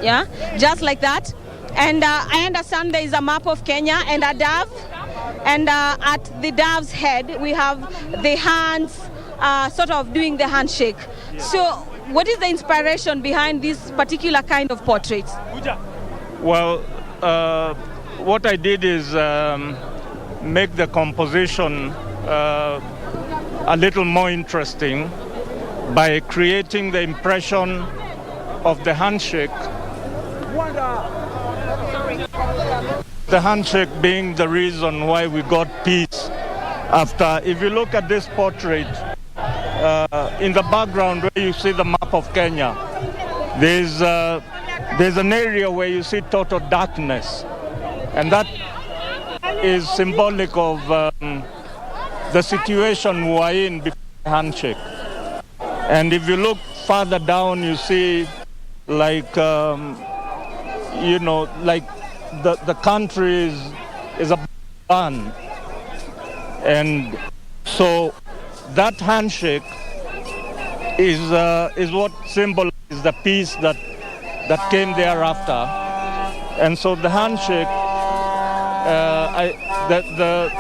Yeah, just like that. And I understand there is a map of Kenya and a dove. And at the dove's head, we have the hands sort of doing the handshake. So what is the inspiration behind this particular kind of portrait? Well, what I did is make the composition a little more interesting by creating the impression of the handshake. The handshake being the reason why we got peace after. If you look at this portrait, in the background where you see the map of Kenya, there's an area where you see total darkness, and that is symbolic of the situation we are in before the handshake. And if you look further down, you see, like, you know, like the country is a ban. And so that handshake is what symbolizes the peace that came thereafter. And so the handshake the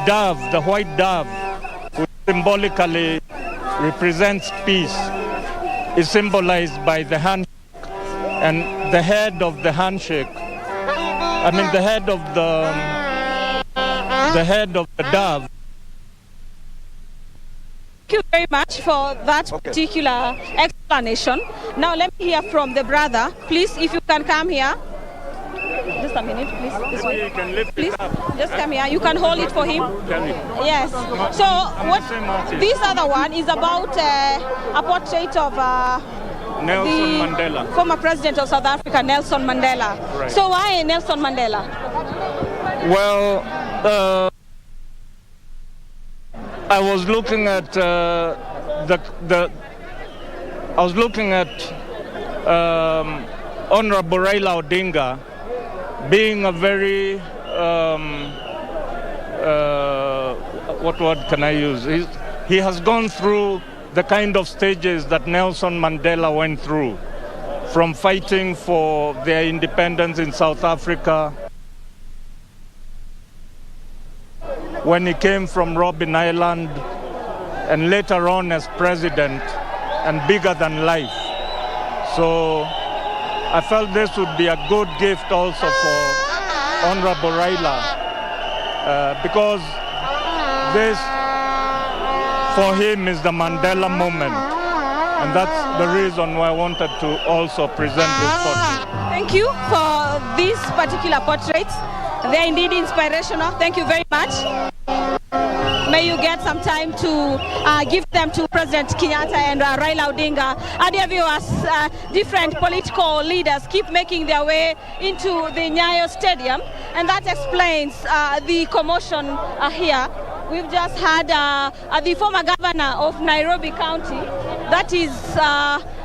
dove, the white dove, which symbolically represents peace, is symbolized by the handshake, and the head of the handshake, the head of the dove. Thank you very much for that particular explanation. Now let me hear from the brother. Please, if you can come here. Just a minute, please. This way. Please, just come here. You can hold it for him. Yes. So this other one is about a portrait of Nelson Mandela, former president of South Africa, Nelson Mandela. Right. So why Nelson Mandela? Well, I was looking at Honorable Raila Odinga being a very what word can I use? He has gone through the kind of stages that Nelson Mandela went through, from fighting for their independence in South Africa, when he came from Robben Island, and later on as president, and bigger than life. So I felt this would be a good gift also for Honorable Raila, because this for him is the Mandela moment, and that's the reason why I wanted to also present this portrait. Thank you for these particular portraits. They are indeed inspirational. Thank you very much. May you get some time to give them to President Kenyatta and Raila Odinga. Dear viewers, different political leaders keep making their way into the Nyayo Stadium, and that explains the commotion here. We've just had the former governor of Nairobi County, that is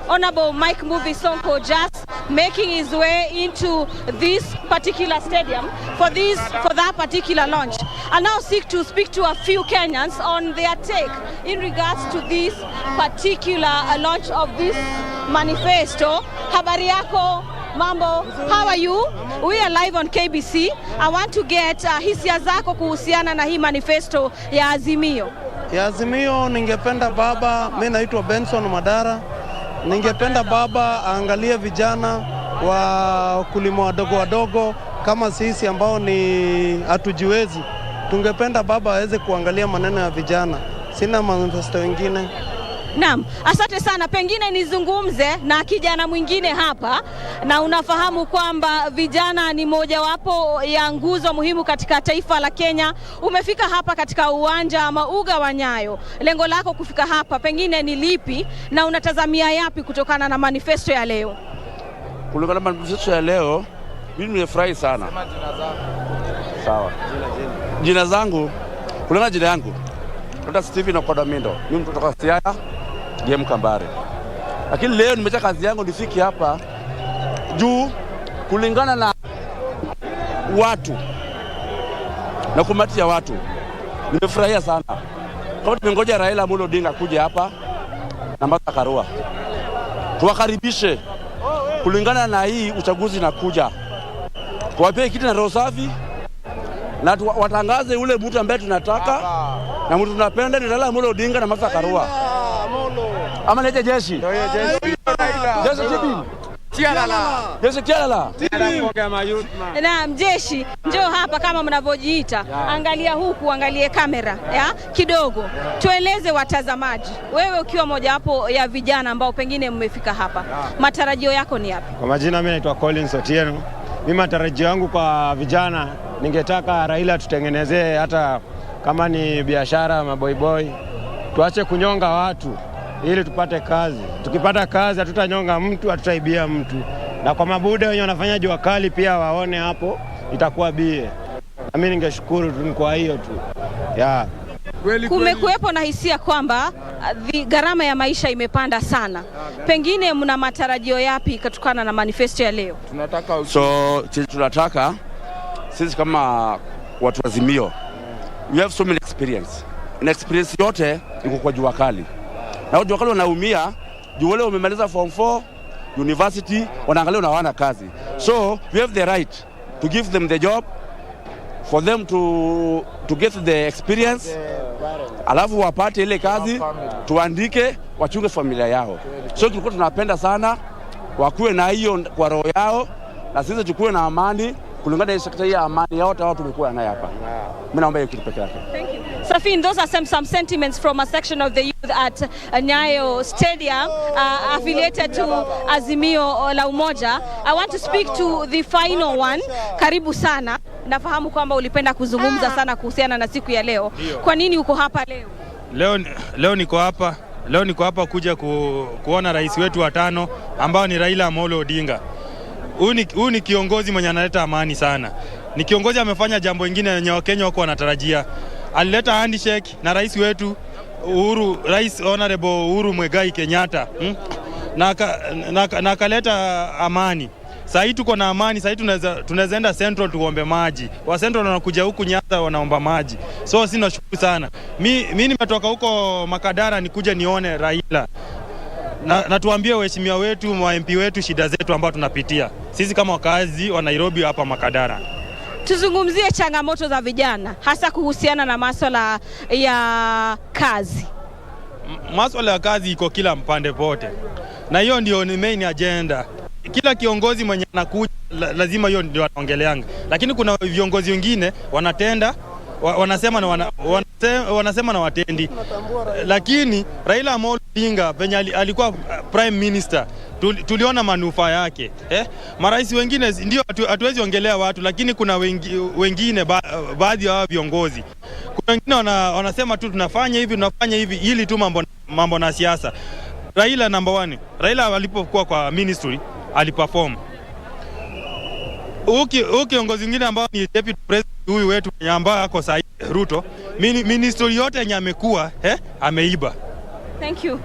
Honorable Mike Mbuvi Sonko, just making his way into this particular stadium for that particular launch. I'll now seek to speak to a few Kenyans on their take in regards to this particular launch of this manifesto. Habari yako, mambo, how are you? We are live on KBC. I want to get hisia zako kuhusiana na hii manifesto ya Azimio. Ya Azimio, ningependa baba, mimi naitwa Benson Madara. Ningependa baba aangalie vijana wa kulima wadogo kama sisi ambao ni hatujiwezi. Tungependa baba aweze kuangalia maneno ya vijana. Sina manifesto wengine. Naam, asante sana. Pengine nizungumze na kijana mwingine hapa, na unafahamu kwamba vijana ni mojawapo ya nguzo muhimu katika taifa la Kenya. Umefika hapa katika uwanja ama uga wa Nyayo. Lengo lako kufika hapa pengine ni lipi, na unatazamia yapi kutokana na manifesto ya leo? Kulingana na manifesto ya leo, mimi nimefurahi sana. Sema jina zako. Sawa. Jina zangu, kulingana jina yangu, Dr. Steven Okodomindo. Mimi kutoka Siaya, Game Kambare. Lakini leo nimeacha kazi yangu nifiki hapa juu kulingana na watu na kumati ya watu. Nimefurahia sana. Kama tumengoja Raila Amolo Odinga kuja hapa na Martha Karua, tuwakaribishe kulingana na hii uchaguzi na kuja. Tuwapee kitu na roho safi na watangaze ule mtu ambaye tunataka na mtu tunapenda ni Raila Amolo Odinga na Martha Karua. Ama nete jeshi. Jeshi tibi. Jeshi tialala. Na mjeshi, njoo hapa kama mnavyojiita. Angalia huku, angalie kamera kidogo. Tueleze watazamaji, wewe ukiwa mojawapo ya vijana ambao pengine mmefika hapa, matarajio yako ni yapi? Kwa majina mimi naitwa Collins Otieno. Mimi matarajio yangu kwa vijana, ningetaka Raila tutengenezee hata kama ni biashara maboyboy. Tuache kunyonga watu ili tupate kazi. Tukipata kazi hatutanyonga mtu, hatutaibia mtu. Na kwa mabude wenye wanafanya jua kali pia waone hapo, itakuwa bie. Mimi ningeshukuru tu kwa hiyo tu. Kumekuwepo na hisia kwamba gharama ya maisha imepanda sana. Pengine mna matarajio yapi kutokana na manifesto ya leo? Tunataka sisi kama watu wa Azimio, we have so many experience. Na experience yote iko kwa jua kali. Na jua kali wanaumia, juu wale wamemaliza form 4 university wanaangalia na hawana kazi. So we have the right to give them the job for them to get the experience, alafu wapate ile kazi, tuandike, wachunge familia yao. So tulikuwa tunapenda sana wakuwe na hiyo kwa roho yao, na sisi tukue na amani kulingana na sekta ya amani yote watu tumekuwa nayo hapa. Mimi naomba hiyo kitu pekee yake. Thank you. Safin, those are some sentiments from a section of the youth at Nyayo Stadium affiliated to Azimio la Umoja. I want to speak to the final one. Karibu sana. Nafahamu kwamba ulipenda kuzungumza sana kuhusiana na siku ya leo. Kwa nini uko hapa leo? Leo niko hapa kuja kuona rais wetu wa 5 ambao ni Raila Amolo Odinga. Huyu ni kiongozi mwenye analeta amani sana. Ni kiongozi amefanya jambo lingine yenye Wakenya wako wanatarajia. Alileta handshake na rais wetu Rais Honorable Uhuru Muigai Kenyatta. Na akaleta amani. Sasa hii tuko na amani, sasa hii tunaweza enda Central tuombe maji. Wa Central wanakuja huku Nyanza wanaomba maji. So sisi tunashukuru sana. Mimi nimetoka huko Makadara nikuja nione Raila. Na tuambie waheshimiwa wetu, wa MP wetu shida zetu ambao tunapitia. Sisi kama wakazi wa Nairobi hapa Makadara. Tuzungumzie changamoto za vijana hasa kuhusiana na masuala ya kazi. Masuala ya kazi iko kila mpande pote. Na hiyo ndio ni main agenda. Kila kiongozi mwenye anakuja lazima hiyo ndio anaongeleanga. Lakini kuna viongozi wengine wanatenda wanasema na watendi. Lakini Raila Amolo Odinga penye alikuwa prime minister tuliona manufaa yake. Marais wengine ndio hatuwezi ongelea watu, lakini kuna wengine baadhi ya viongozi. Kuna wengine wanasema tu tunafanya hivi ili tu mambo na siasa. Raila number 1. Raila alipokuwa kwa ministry aliperform. Kiongozi mwingine ambao ni deputy president huyu wetu ambao ako sahi Ruto, ministry yote yenye amekuwa ameiba. Thank you.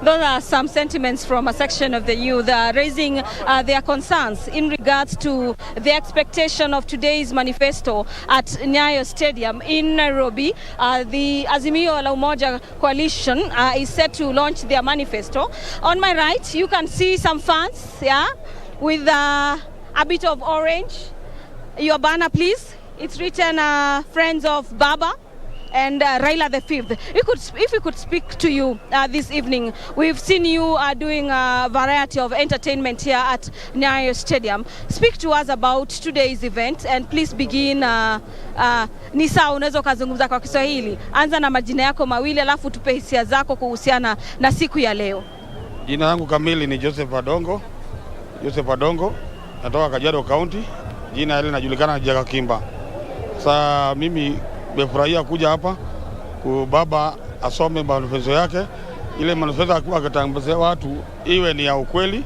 Those are some sentiments from a section of the youth raising their concerns in regards to the expectation of today's manifesto at Nyayo Stadium in Nairobi. The Azimio la Umoja coalition is set to launch their manifesto. On my right, you can see some fans, with a bit of orange. Your banner, please. It's written Friends of Baba and Raila the 5th. If we could speak to you this evening, we've seen you doing a variety of entertainment here at Nyayo Stadium. Speak to us about today's event and please begin. Nisa, unaweza kuzungumza kwa Kiswahili. Anza na majina yako mawili alafu tupe hisia zako kuhusiana na siku ya leo. Jina langu kamili ni Joseph Adongo. Natoka Kajiado County. Jina hili linajulikana Jaga Kimba. Sasa mimi nimefurahia kuja hapa baba asome manifesto yake. Ile manifesto akatangazia watu iwe ni ya ukweli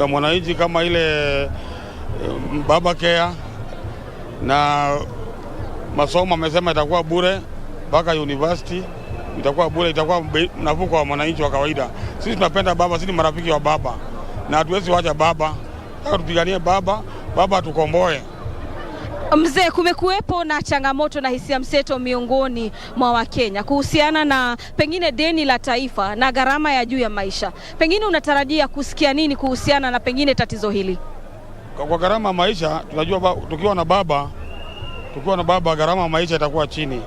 ya mwananchi kama ile baba care na masomo amesema itakuwa bure mpaka university, itakuwa bure, itakuwa nafuu kwa mwananchi wa kawaida. Sisi tunapenda baba, sisi ni marafiki wa baba na hatuwezi wacha baba. Nataka tupiganie baba tukomboe. Mzee, kumekuwepo na changamoto na hisia mseto miongoni mwa Wakenya kuhusiana na pengine deni la taifa na gharama ya juu ya maisha. Pengine unatarajia kusikia nini kuhusiana na pengine tatizo hili? Kwa gharama maisha tunajua tukiwa na baba gharama ya maisha itakuwa chini.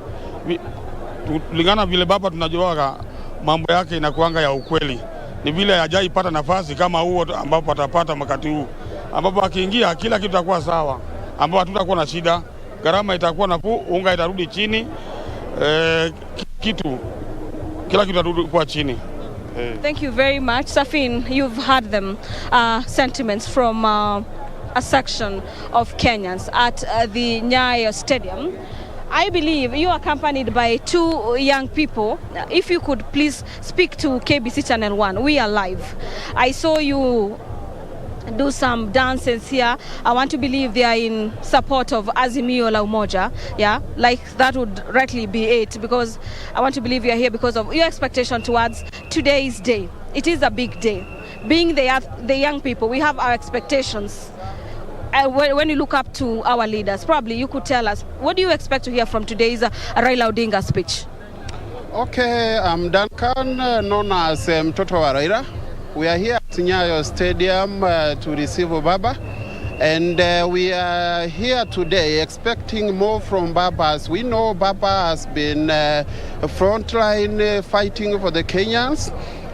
Kulingana vile baba tunajua mambo yake inakuanga ya ukweli. Ni vile hajaipata nafasi kama huo ambapo atapata wakati huu. Ambapo akiingia kila kitu kitakuwa sawa. Ambapo hatutakuwa na shida, gharama itakuwa nafuu, unga itarudi chini, kila kitu itarudi kwa chini. Thank you very much. Safin, you've heard them sentiments from a section of Kenyans at the Nyayo Stadium. I believe you are accompanied by 2 young people. If you could please speak to KBC Channel 1. We are live. I saw you do some dances here. I want to believe they are in support of Azimio la Umoja. Like that would rightly be it, because I want to believe you are here because of your expectation towards today's day. It is a big day. Being the young people, we have our expectations. When you look up to our leaders, probably you could tell us, what do you expect to hear from today's Raila Odinga speech? Okay, I'm Duncan, known as Mtoto wa Raila. We are here at Nyayo Stadium to receive Baba. And we are here today expecting more from Baba. We know Baba has been frontline fighting for the Kenyans.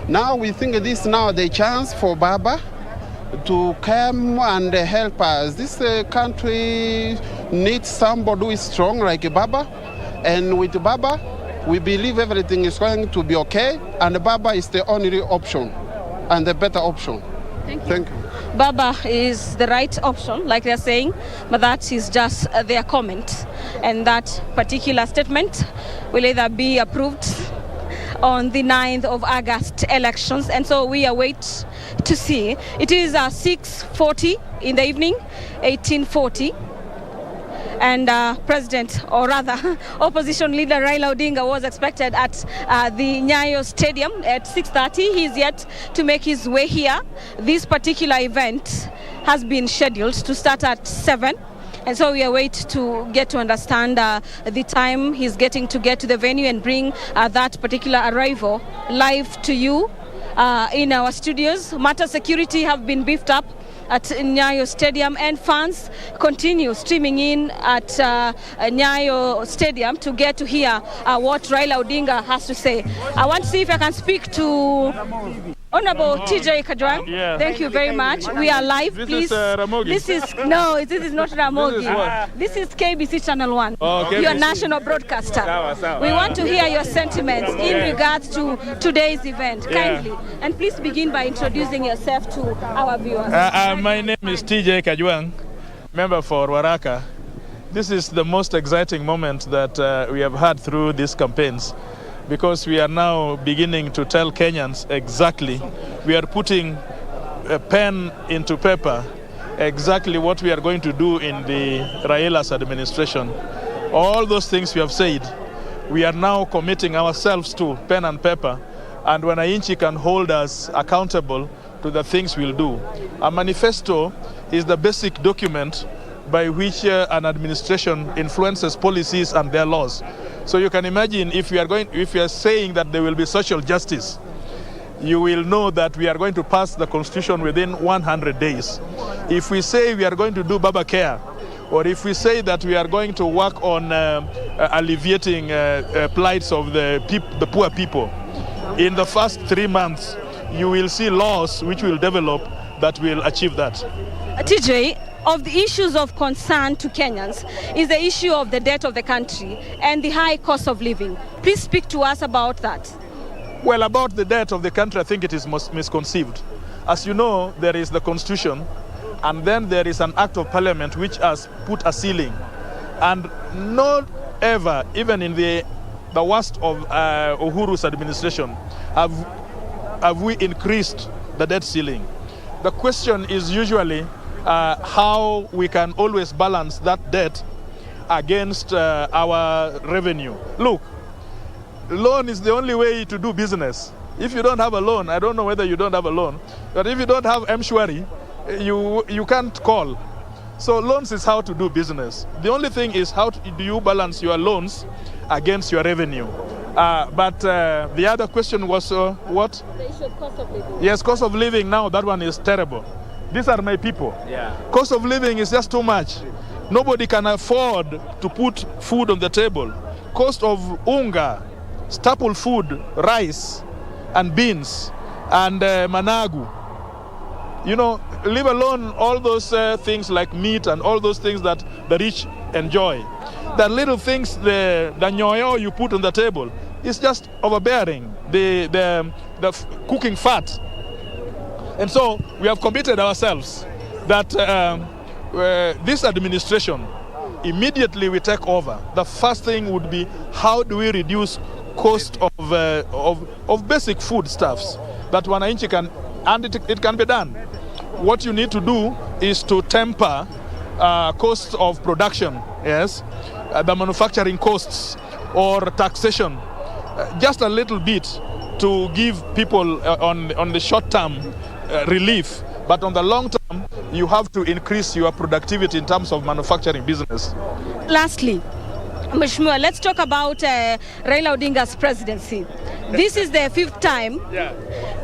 Now we think this is now the chance for Baba to come and help us. This country needs somebody who is strong like Baba. And with Baba, we believe everything is going to be okay. And Baba is the only option and the better option. Thank you. Baba is the right option, like they're saying, but that is just their comment. And that particular statement will either be approved on the 9th of August elections. And so we await to see. It is 6:40 in the evening, 1840. And President, or rather opposition leader Raila Odinga was expected at the Nyayo Stadium at 6:30. He is yet to make his way here. This particular event has been scheduled to start at 7. And so we await to get to understand the time he's getting to get to the venue and bring that particular arrival live to you in our studios. Matter security have been beefed up at Nyayo Stadium, and fans continue streaming in at Nyayo Stadium to get to hear what Raila Odinga has to say. I want to see if I can speak to Honorable TJ Kajwang. Yeah. Thank you very much. We are live, please. This is Ramogi. This is not Ramogi. This is KBC Channel 1. Oh, KBC. Your national broadcaster. Sawa. We want to hear your sentiments in regards to today's event, kindly. And please begin by introducing yourself to our viewers. My name is TJ Kajwang, member for Waraka. This is the most exciting moment that we have had through these campaigns, because we are now beginning to tell Kenyans exactly, we are putting a pen into paper, exactly what we are going to do in the Raila's administration. All those things we have said, we are now committing ourselves to pen and paper, and Wananchi can hold us accountable to the things we'll do. A manifesto is the basic document by which an administration influences policies and their laws. So you can imagine if we are saying that there will be social justice, you will know that we are going to pass the constitution within 100 days. If we say we are going to do Baba Care, or if we say that we are going to work on alleviating plights of the poor people, in the first 3 months, you will see laws which will develop that will achieve that. TJ, of the issues of concern to Kenyans is the issue of the debt of the country and the high cost of living. Please speak to us about that. Well, about the debt of the country, I think it is misconceived. As you know, there is the constitution, and then there is an act of parliament which has put a ceiling. And not ever, even in the worst of Uhuru's administration, have we increased the debt ceiling. The question is usually how we can always balance that debt against our revenue. Look, loan is the only way to do business. If you don't have a loan, I don't know whether you don't have a loan, but if you don't have M-Shwari, you can't call. So loans is how to do business. The only thing is how do you balance your loans against your revenue. But the other question was what? The issue of cost of living. Yes, cost of living now, that one is terrible. These are my people. Yeah. Cost of living is just too much. Nobody can afford to put food on the table. Cost of unga, staple food, rice and beans and managu. You know, leave alone all those things like meat and all those things that the rich enjoy. The little things, the nyoyo you put on the table, is just overbearing, the cooking fat. And so we have committed ourselves that this administration, immediately we take over, the first thing would be how do we reduce cost of basic foodstuffs that Wananchi can, and it can be done. What you need to do is to temper costs of production, yes, the manufacturing costs or taxation, just a little bit to give people on the short term relief, but on the long term you have to increase your productivity in terms of manufacturing business. Lastly, Mheshimiwa, let's talk about Raila Odinga's presidency. This is the 5th time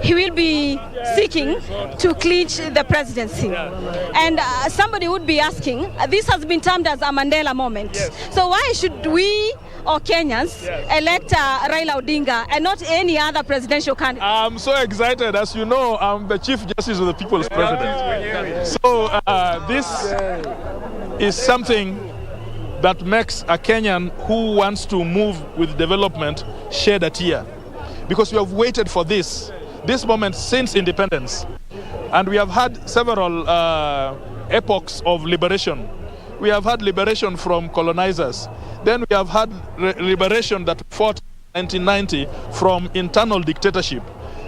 he will be seeking to clinch the presidency. And somebody would be asking, this has been termed as a Mandela moment. So why should we or Kenyans elect Raila Odinga and not any other presidential candidate? I'm so excited. As you know, I'm the Chief Justice of the People's President. So this is something that makes a Kenyan who wants to move with development shed a tear. Because we have waited for this moment since independence. And we have had several epochs of liberation. We have had liberation from colonizers. Then we have had liberation that fought in 1990 from internal dictatorship.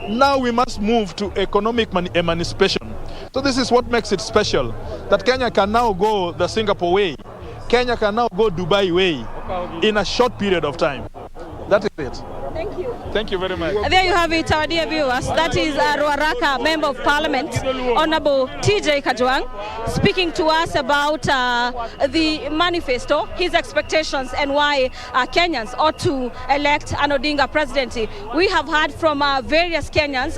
Now we must move to economic emancipation. So this is what makes it special, that Kenya can now go the Singapore way. Kenya can now go Dubai way in a short period of time. That is it. Thank you. Thank you very much. There you have it, our dear viewers. That is Ruaraka Member of Parliament, Honorable TJ Kajwang, speaking to us about the manifesto, his expectations, and why Kenyans ought to elect an Odinga presidency. We have heard from various Kenyans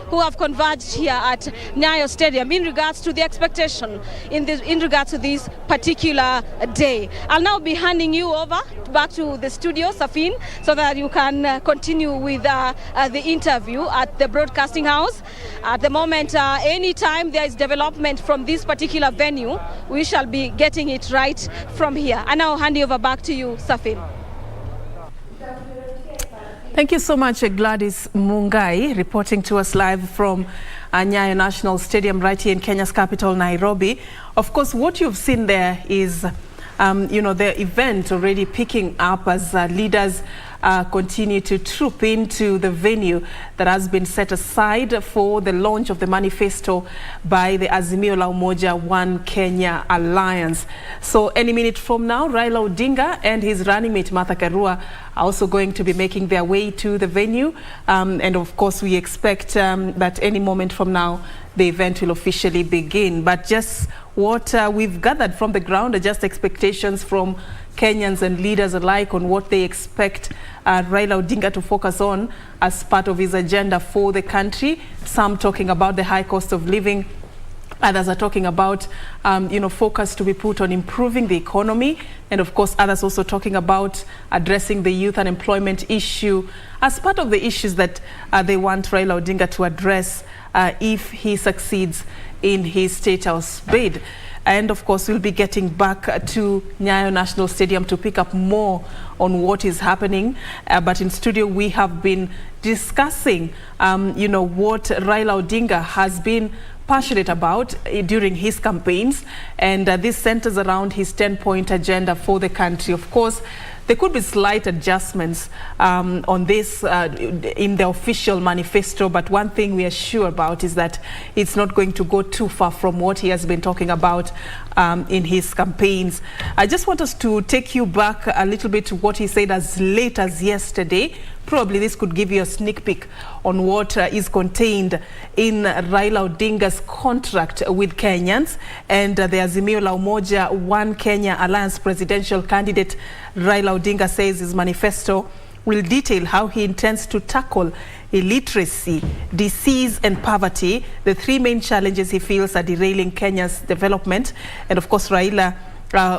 who have converged here at Nyayo Stadium in regards to the expectation in regards to this particular day. I'll now be handing you over back to the studio, Safin, so that you can continue with the interview at the broadcasting house. At the moment, anytime there is development from this particular venue, we shall be getting it right from here. And now hand over back to you, Safin. Thank you so much, Gladys Mungai, reporting to us live from Nyayo National Stadium right here in Kenya's capital, Nairobi. Of course, what you've seen there is the event already picking up as leaders continue to troop into the venue that has been set aside for the launch of the manifesto by the Azimio la Umoja One Kenya Alliance. So any minute from now, Raila Odinga and his running mate Martha Karua are also going to be making their way to the venue. And of course, we expect that any moment from now, the event will officially begin. But just what we've gathered from the ground are just expectations from Kenyans and leaders alike on what they expect Raila Odinga to focus on as part of his agenda for the country. Some talking about the high cost of living. Others are talking about, focus to be put on improving the economy. And of course, others also talking about addressing the youth unemployment issue as part of the issues that they want Raila Odinga to address if he succeeds in his State House bid. And of course, we'll be getting back to Nyayo National Stadium to pick up more on what is happening. But in studio, we have been discussing, what Raila Odinga has been passionate about during his campaigns. And this centers around his 10-point agenda for the country. Of course, there could be slight adjustments on this in the official manifesto, but one thing we are sure about is that it's not going to go too far from what he has been talking about in his campaigns. I just want us to take you back a little bit to what he said as late as yesterday. Probably this could give you a sneak peek on what is contained in Raila Odinga's contract with Kenyans. And the Azimio la Umoja One Kenya Alliance presidential candidate Raila Odinga says his manifesto will detail how he intends to tackle illiteracy, disease and poverty, the three main challenges he feels are derailing Kenya's development. And of course, Raila,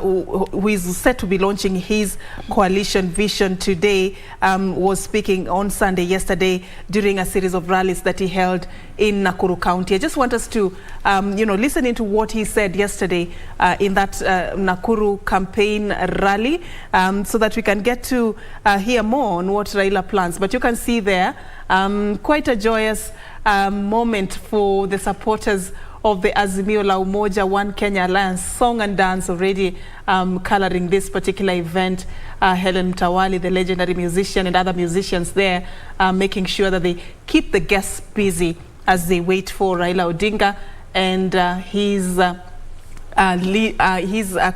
who is set to be launching his coalition vision today, was speaking on Sunday yesterday during a series of rallies that he held in Nakuru County. I just want us to, listen into what he said yesterday in that Nakuru campaign rally, so that we can get to hear more on what Raila plans. But you can see there quite a joyous moment for the supporters of the Azimio la Umoja One Kenya Alliance. Song and dance already coloring this particular event. Helen Mtawali, the legendary musician, and other musicians there making sure that they keep the guests busy as they wait for Raila Odinga and his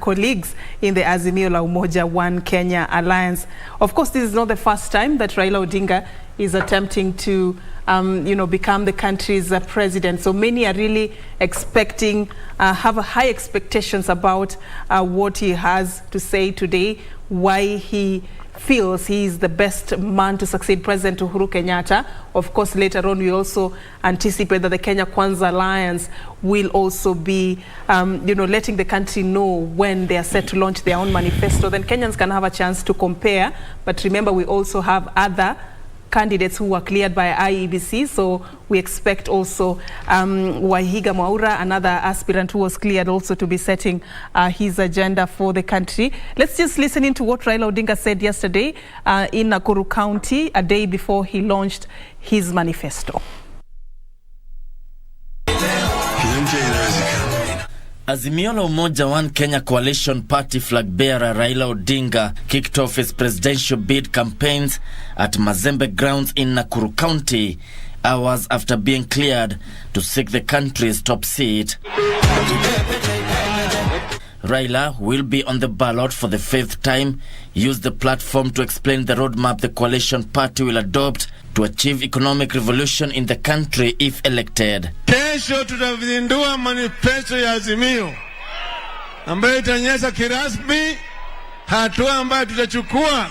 colleagues in the Azimio la Umoja One Kenya Alliance. Of course, this is not the first time that Raila Odinga is attempting to become the country's president. So many are really expecting, have high expectations about what he has to say today, why he feels he is the best man to succeed President Uhuru Kenyatta. Of course, later on, we also anticipate that the Kenya Kwanza Alliance will also be, letting the country know when they are set to launch their own manifesto. Then Kenyans can have a chance to compare. But remember, we also have other candidates who were cleared by IEBC, so we expect also Wahiga Mwaura, another aspirant who was cleared, also to be setting his agenda for the country. Let's just listen into what Raila Odinga said yesterday in Nakuru County, a day before he launched his manifesto. Azimio la Umoja One Kenya Coalition Party flag bearer Raila Odinga kicked off his presidential bid campaigns at Mazembe grounds in Nakuru County, hours after being cleared to seek the country's top seat. Raila will be on the ballot for the 5th time, used the platform to explain the roadmap the coalition party will adopt to achieve economic revolution in the country if elected. Kesho tutazindua manifesto ya Azimio ambayo itaonyesha kirasmi hatua ambayo tutachukua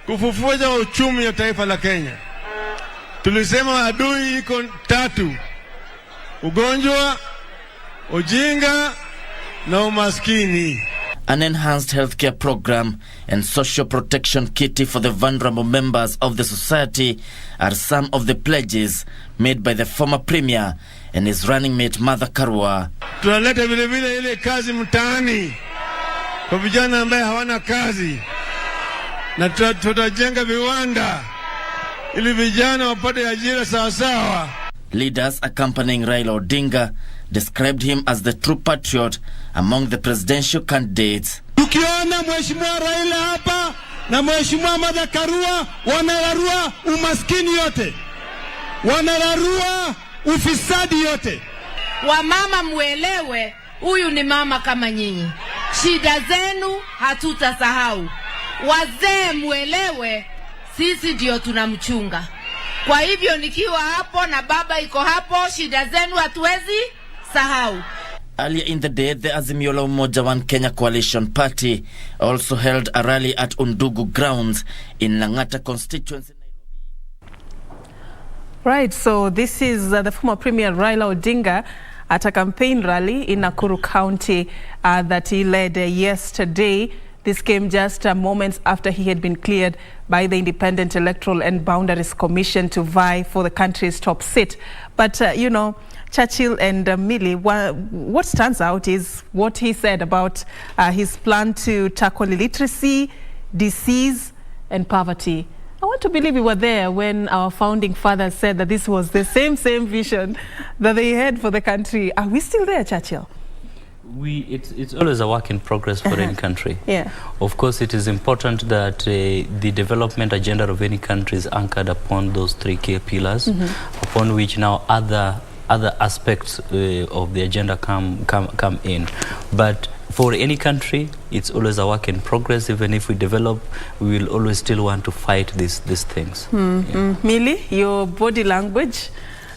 kufufua uchumi wa taifa la Kenya. Tulisema adui iko 3: ugonjwa, ujinga na umaskini. An enhanced healthcare program and social protection kitty for the vulnerable members of the society are some of the pledges made by the former premier and his running mate Martha Karua. Tunaleta vile vile ile kazi mtaani kwa vijana ambao hawana kazi, na tutajenga viwanda ili vijana wapate ajira sawa sawa. Leaders accompanying Raila Odinga described him as the true patriot among the presidential candidates. Tukiona Mheshimiwa Raila hapa na Mheshimiwa Martha Karua wanararua umaskini yote, wanararua ufisadi yote. Wamama muelewe, huyu ni mama kama nyinyi. Shida zenu hatutasahau. Wazee muelewe, sisi ndio tunamchunga. Kwa hivyo nikiwa hapo na baba iko hapo, shida zenu hatuwezi sahau. Earlier in the day, the Azimio la Umoja One Kenya Coalition Party also held a rally at Undugu grounds in Lang'ata constituency. Right, so this is the former Premier Raila Odinga at a campaign rally in Nakuru County that he led yesterday. This came just moments after he had been cleared by the Independent Electoral and Boundaries Commission to vie for the country's top seat. But, Churchill and Millie, what stands out is what he said about his plan to tackle illiteracy, disease, and poverty. I want to believe we were there when our founding fathers said that this was the same vision that they had for the country. Are we still there, Churchill? It's always a work in progress for any country. Yeah. Of course, it is important that the development agenda of any country is anchored upon those 3 key pillars, upon which now other aspects of the agenda come in. But for any country, it's always a work in progress. Even if we develop, we will always still want to fight these things. Yeah. Millie, your body language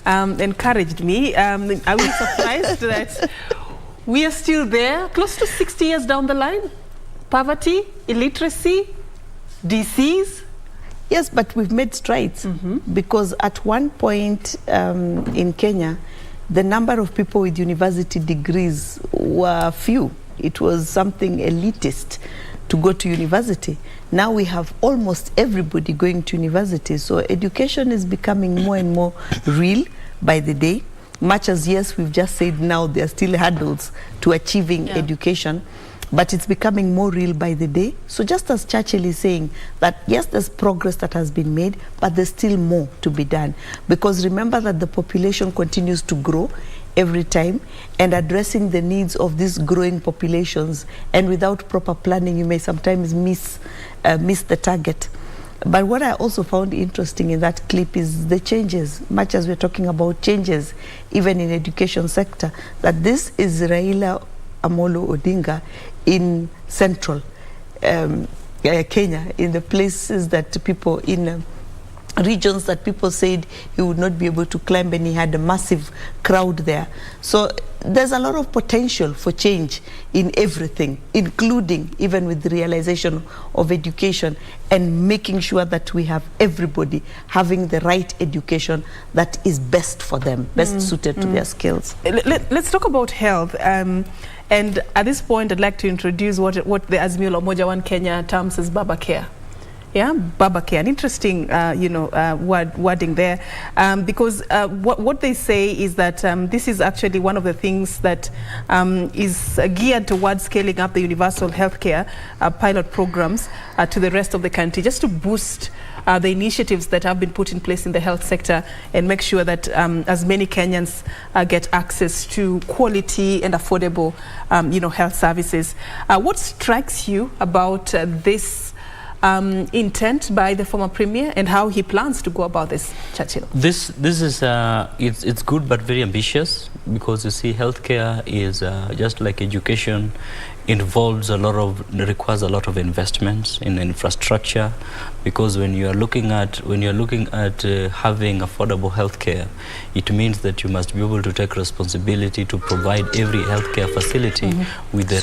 encouraged me. I was surprised that we are still there, close to 60 years down the line. Poverty, illiteracy, disease. Yes, but we've made strides because at one point in Kenya, the number of people with university degrees were few. It was something elitist to go to university. Now we have almost everybody going to university. So education is becoming more and more real by the day. Much as, yes, we've just said now there are still hurdles to achieving education, but it's becoming more real by the day. So just as Churchill is saying that, yes, there's progress that has been made, but there's still more to be done. Because remember that the population continues to grow every time, and addressing the needs of these growing populations, and without proper planning, you may sometimes miss the target. But what I also found interesting in that clip is the changes, much as we're talking about changes, even in education sector, that this is Raila Amolo Odinga in central Kenya, in the places that people in regions that people said he would not be able to climb, and he had a massive crowd there. So there's a lot of potential for change in everything, including even with the realization of education and making sure that we have everybody having the right education that is best for them, best suited to their skills. Let's talk about health. And at this point, I'd like to introduce what the Azimio la Umoja One Kenya terms as Baba Care. Yeah, Baba Care, an interesting, wording there, because what they say is that this is actually one of the things that is geared towards scaling up the universal healthcare pilot programs to the rest of the country, just to boost the initiatives that have been put in place in the health sector and make sure that as many Kenyans get access to quality and affordable, health services. What strikes you about this intent by the former premier and how he plans to go about this, Churchill? This is it's good but very ambitious, because you see, healthcare is just like education, requires a lot of investments in infrastructure, because when you are looking at having affordable healthcare, it means that you must be able to take responsibility to provide every healthcare facility with the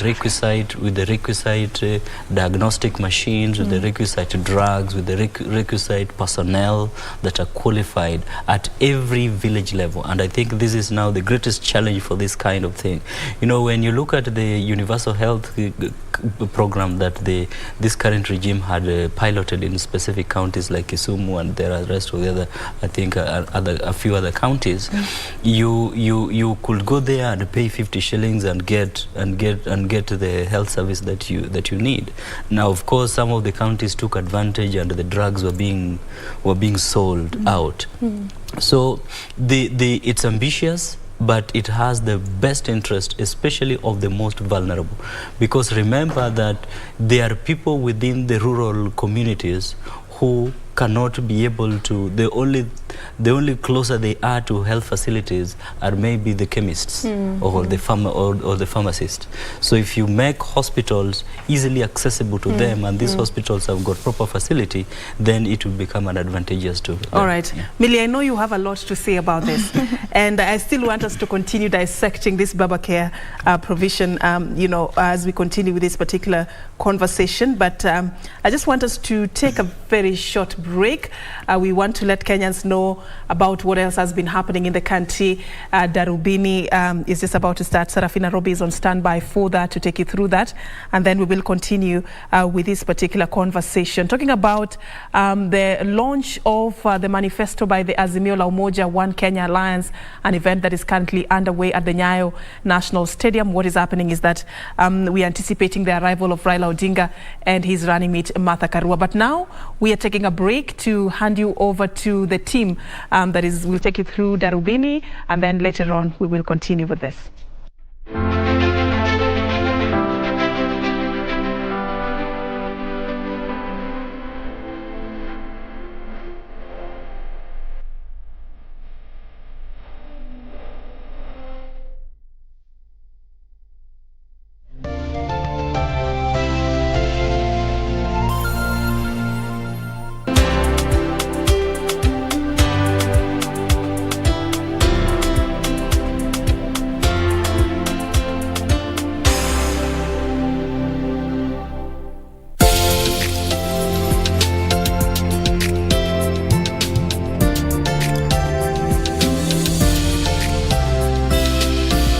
requisite diagnostic machines, with the requisite drugs, with the requisite personnel that are qualified at every village level. And I think this is now the greatest challenge for this kind of thing. When you look at the universal health program that this current regime had piloted in specific counties like Kisumu, and there are the rest of the other, I think a few other counties, you could go there and pay 50 shillings and get the health service that you need. Now, of course, some of the counties took advantage and the drugs were being sold out. So it's ambitious, but it has the best interest, especially of the most vulnerable. Because remember that there are people within the rural communities who cannot be able to, the only closer they are to health facilities are maybe the chemists or the pharmacist. So if you make hospitals easily accessible to them, and these hospitals have got proper facility, then it will become an advantageous to them. All right. Yeah. Millie, I know you have a lot to say about this, and I still want us to continue dissecting this Baba Care provision, as we continue with this particular conversation. But I just want us to take a very short break. We want to let Kenyans know about what else has been happening in the country. Darubini is just about to start. Sarafina Robi is on standby for that, to take you through that. And then we will continue with this particular conversation, talking about the launch of the Manifesto by the Azimio la Umoja One Kenya Alliance, an event that is currently underway at the Nyayo National Stadium. What is happening is that we are anticipating the arrival of Raila Odinga and his running mate Martha Karua. But now we are taking a break to hand you over to the team that will take you through Darubini, and then later on we will continue with this.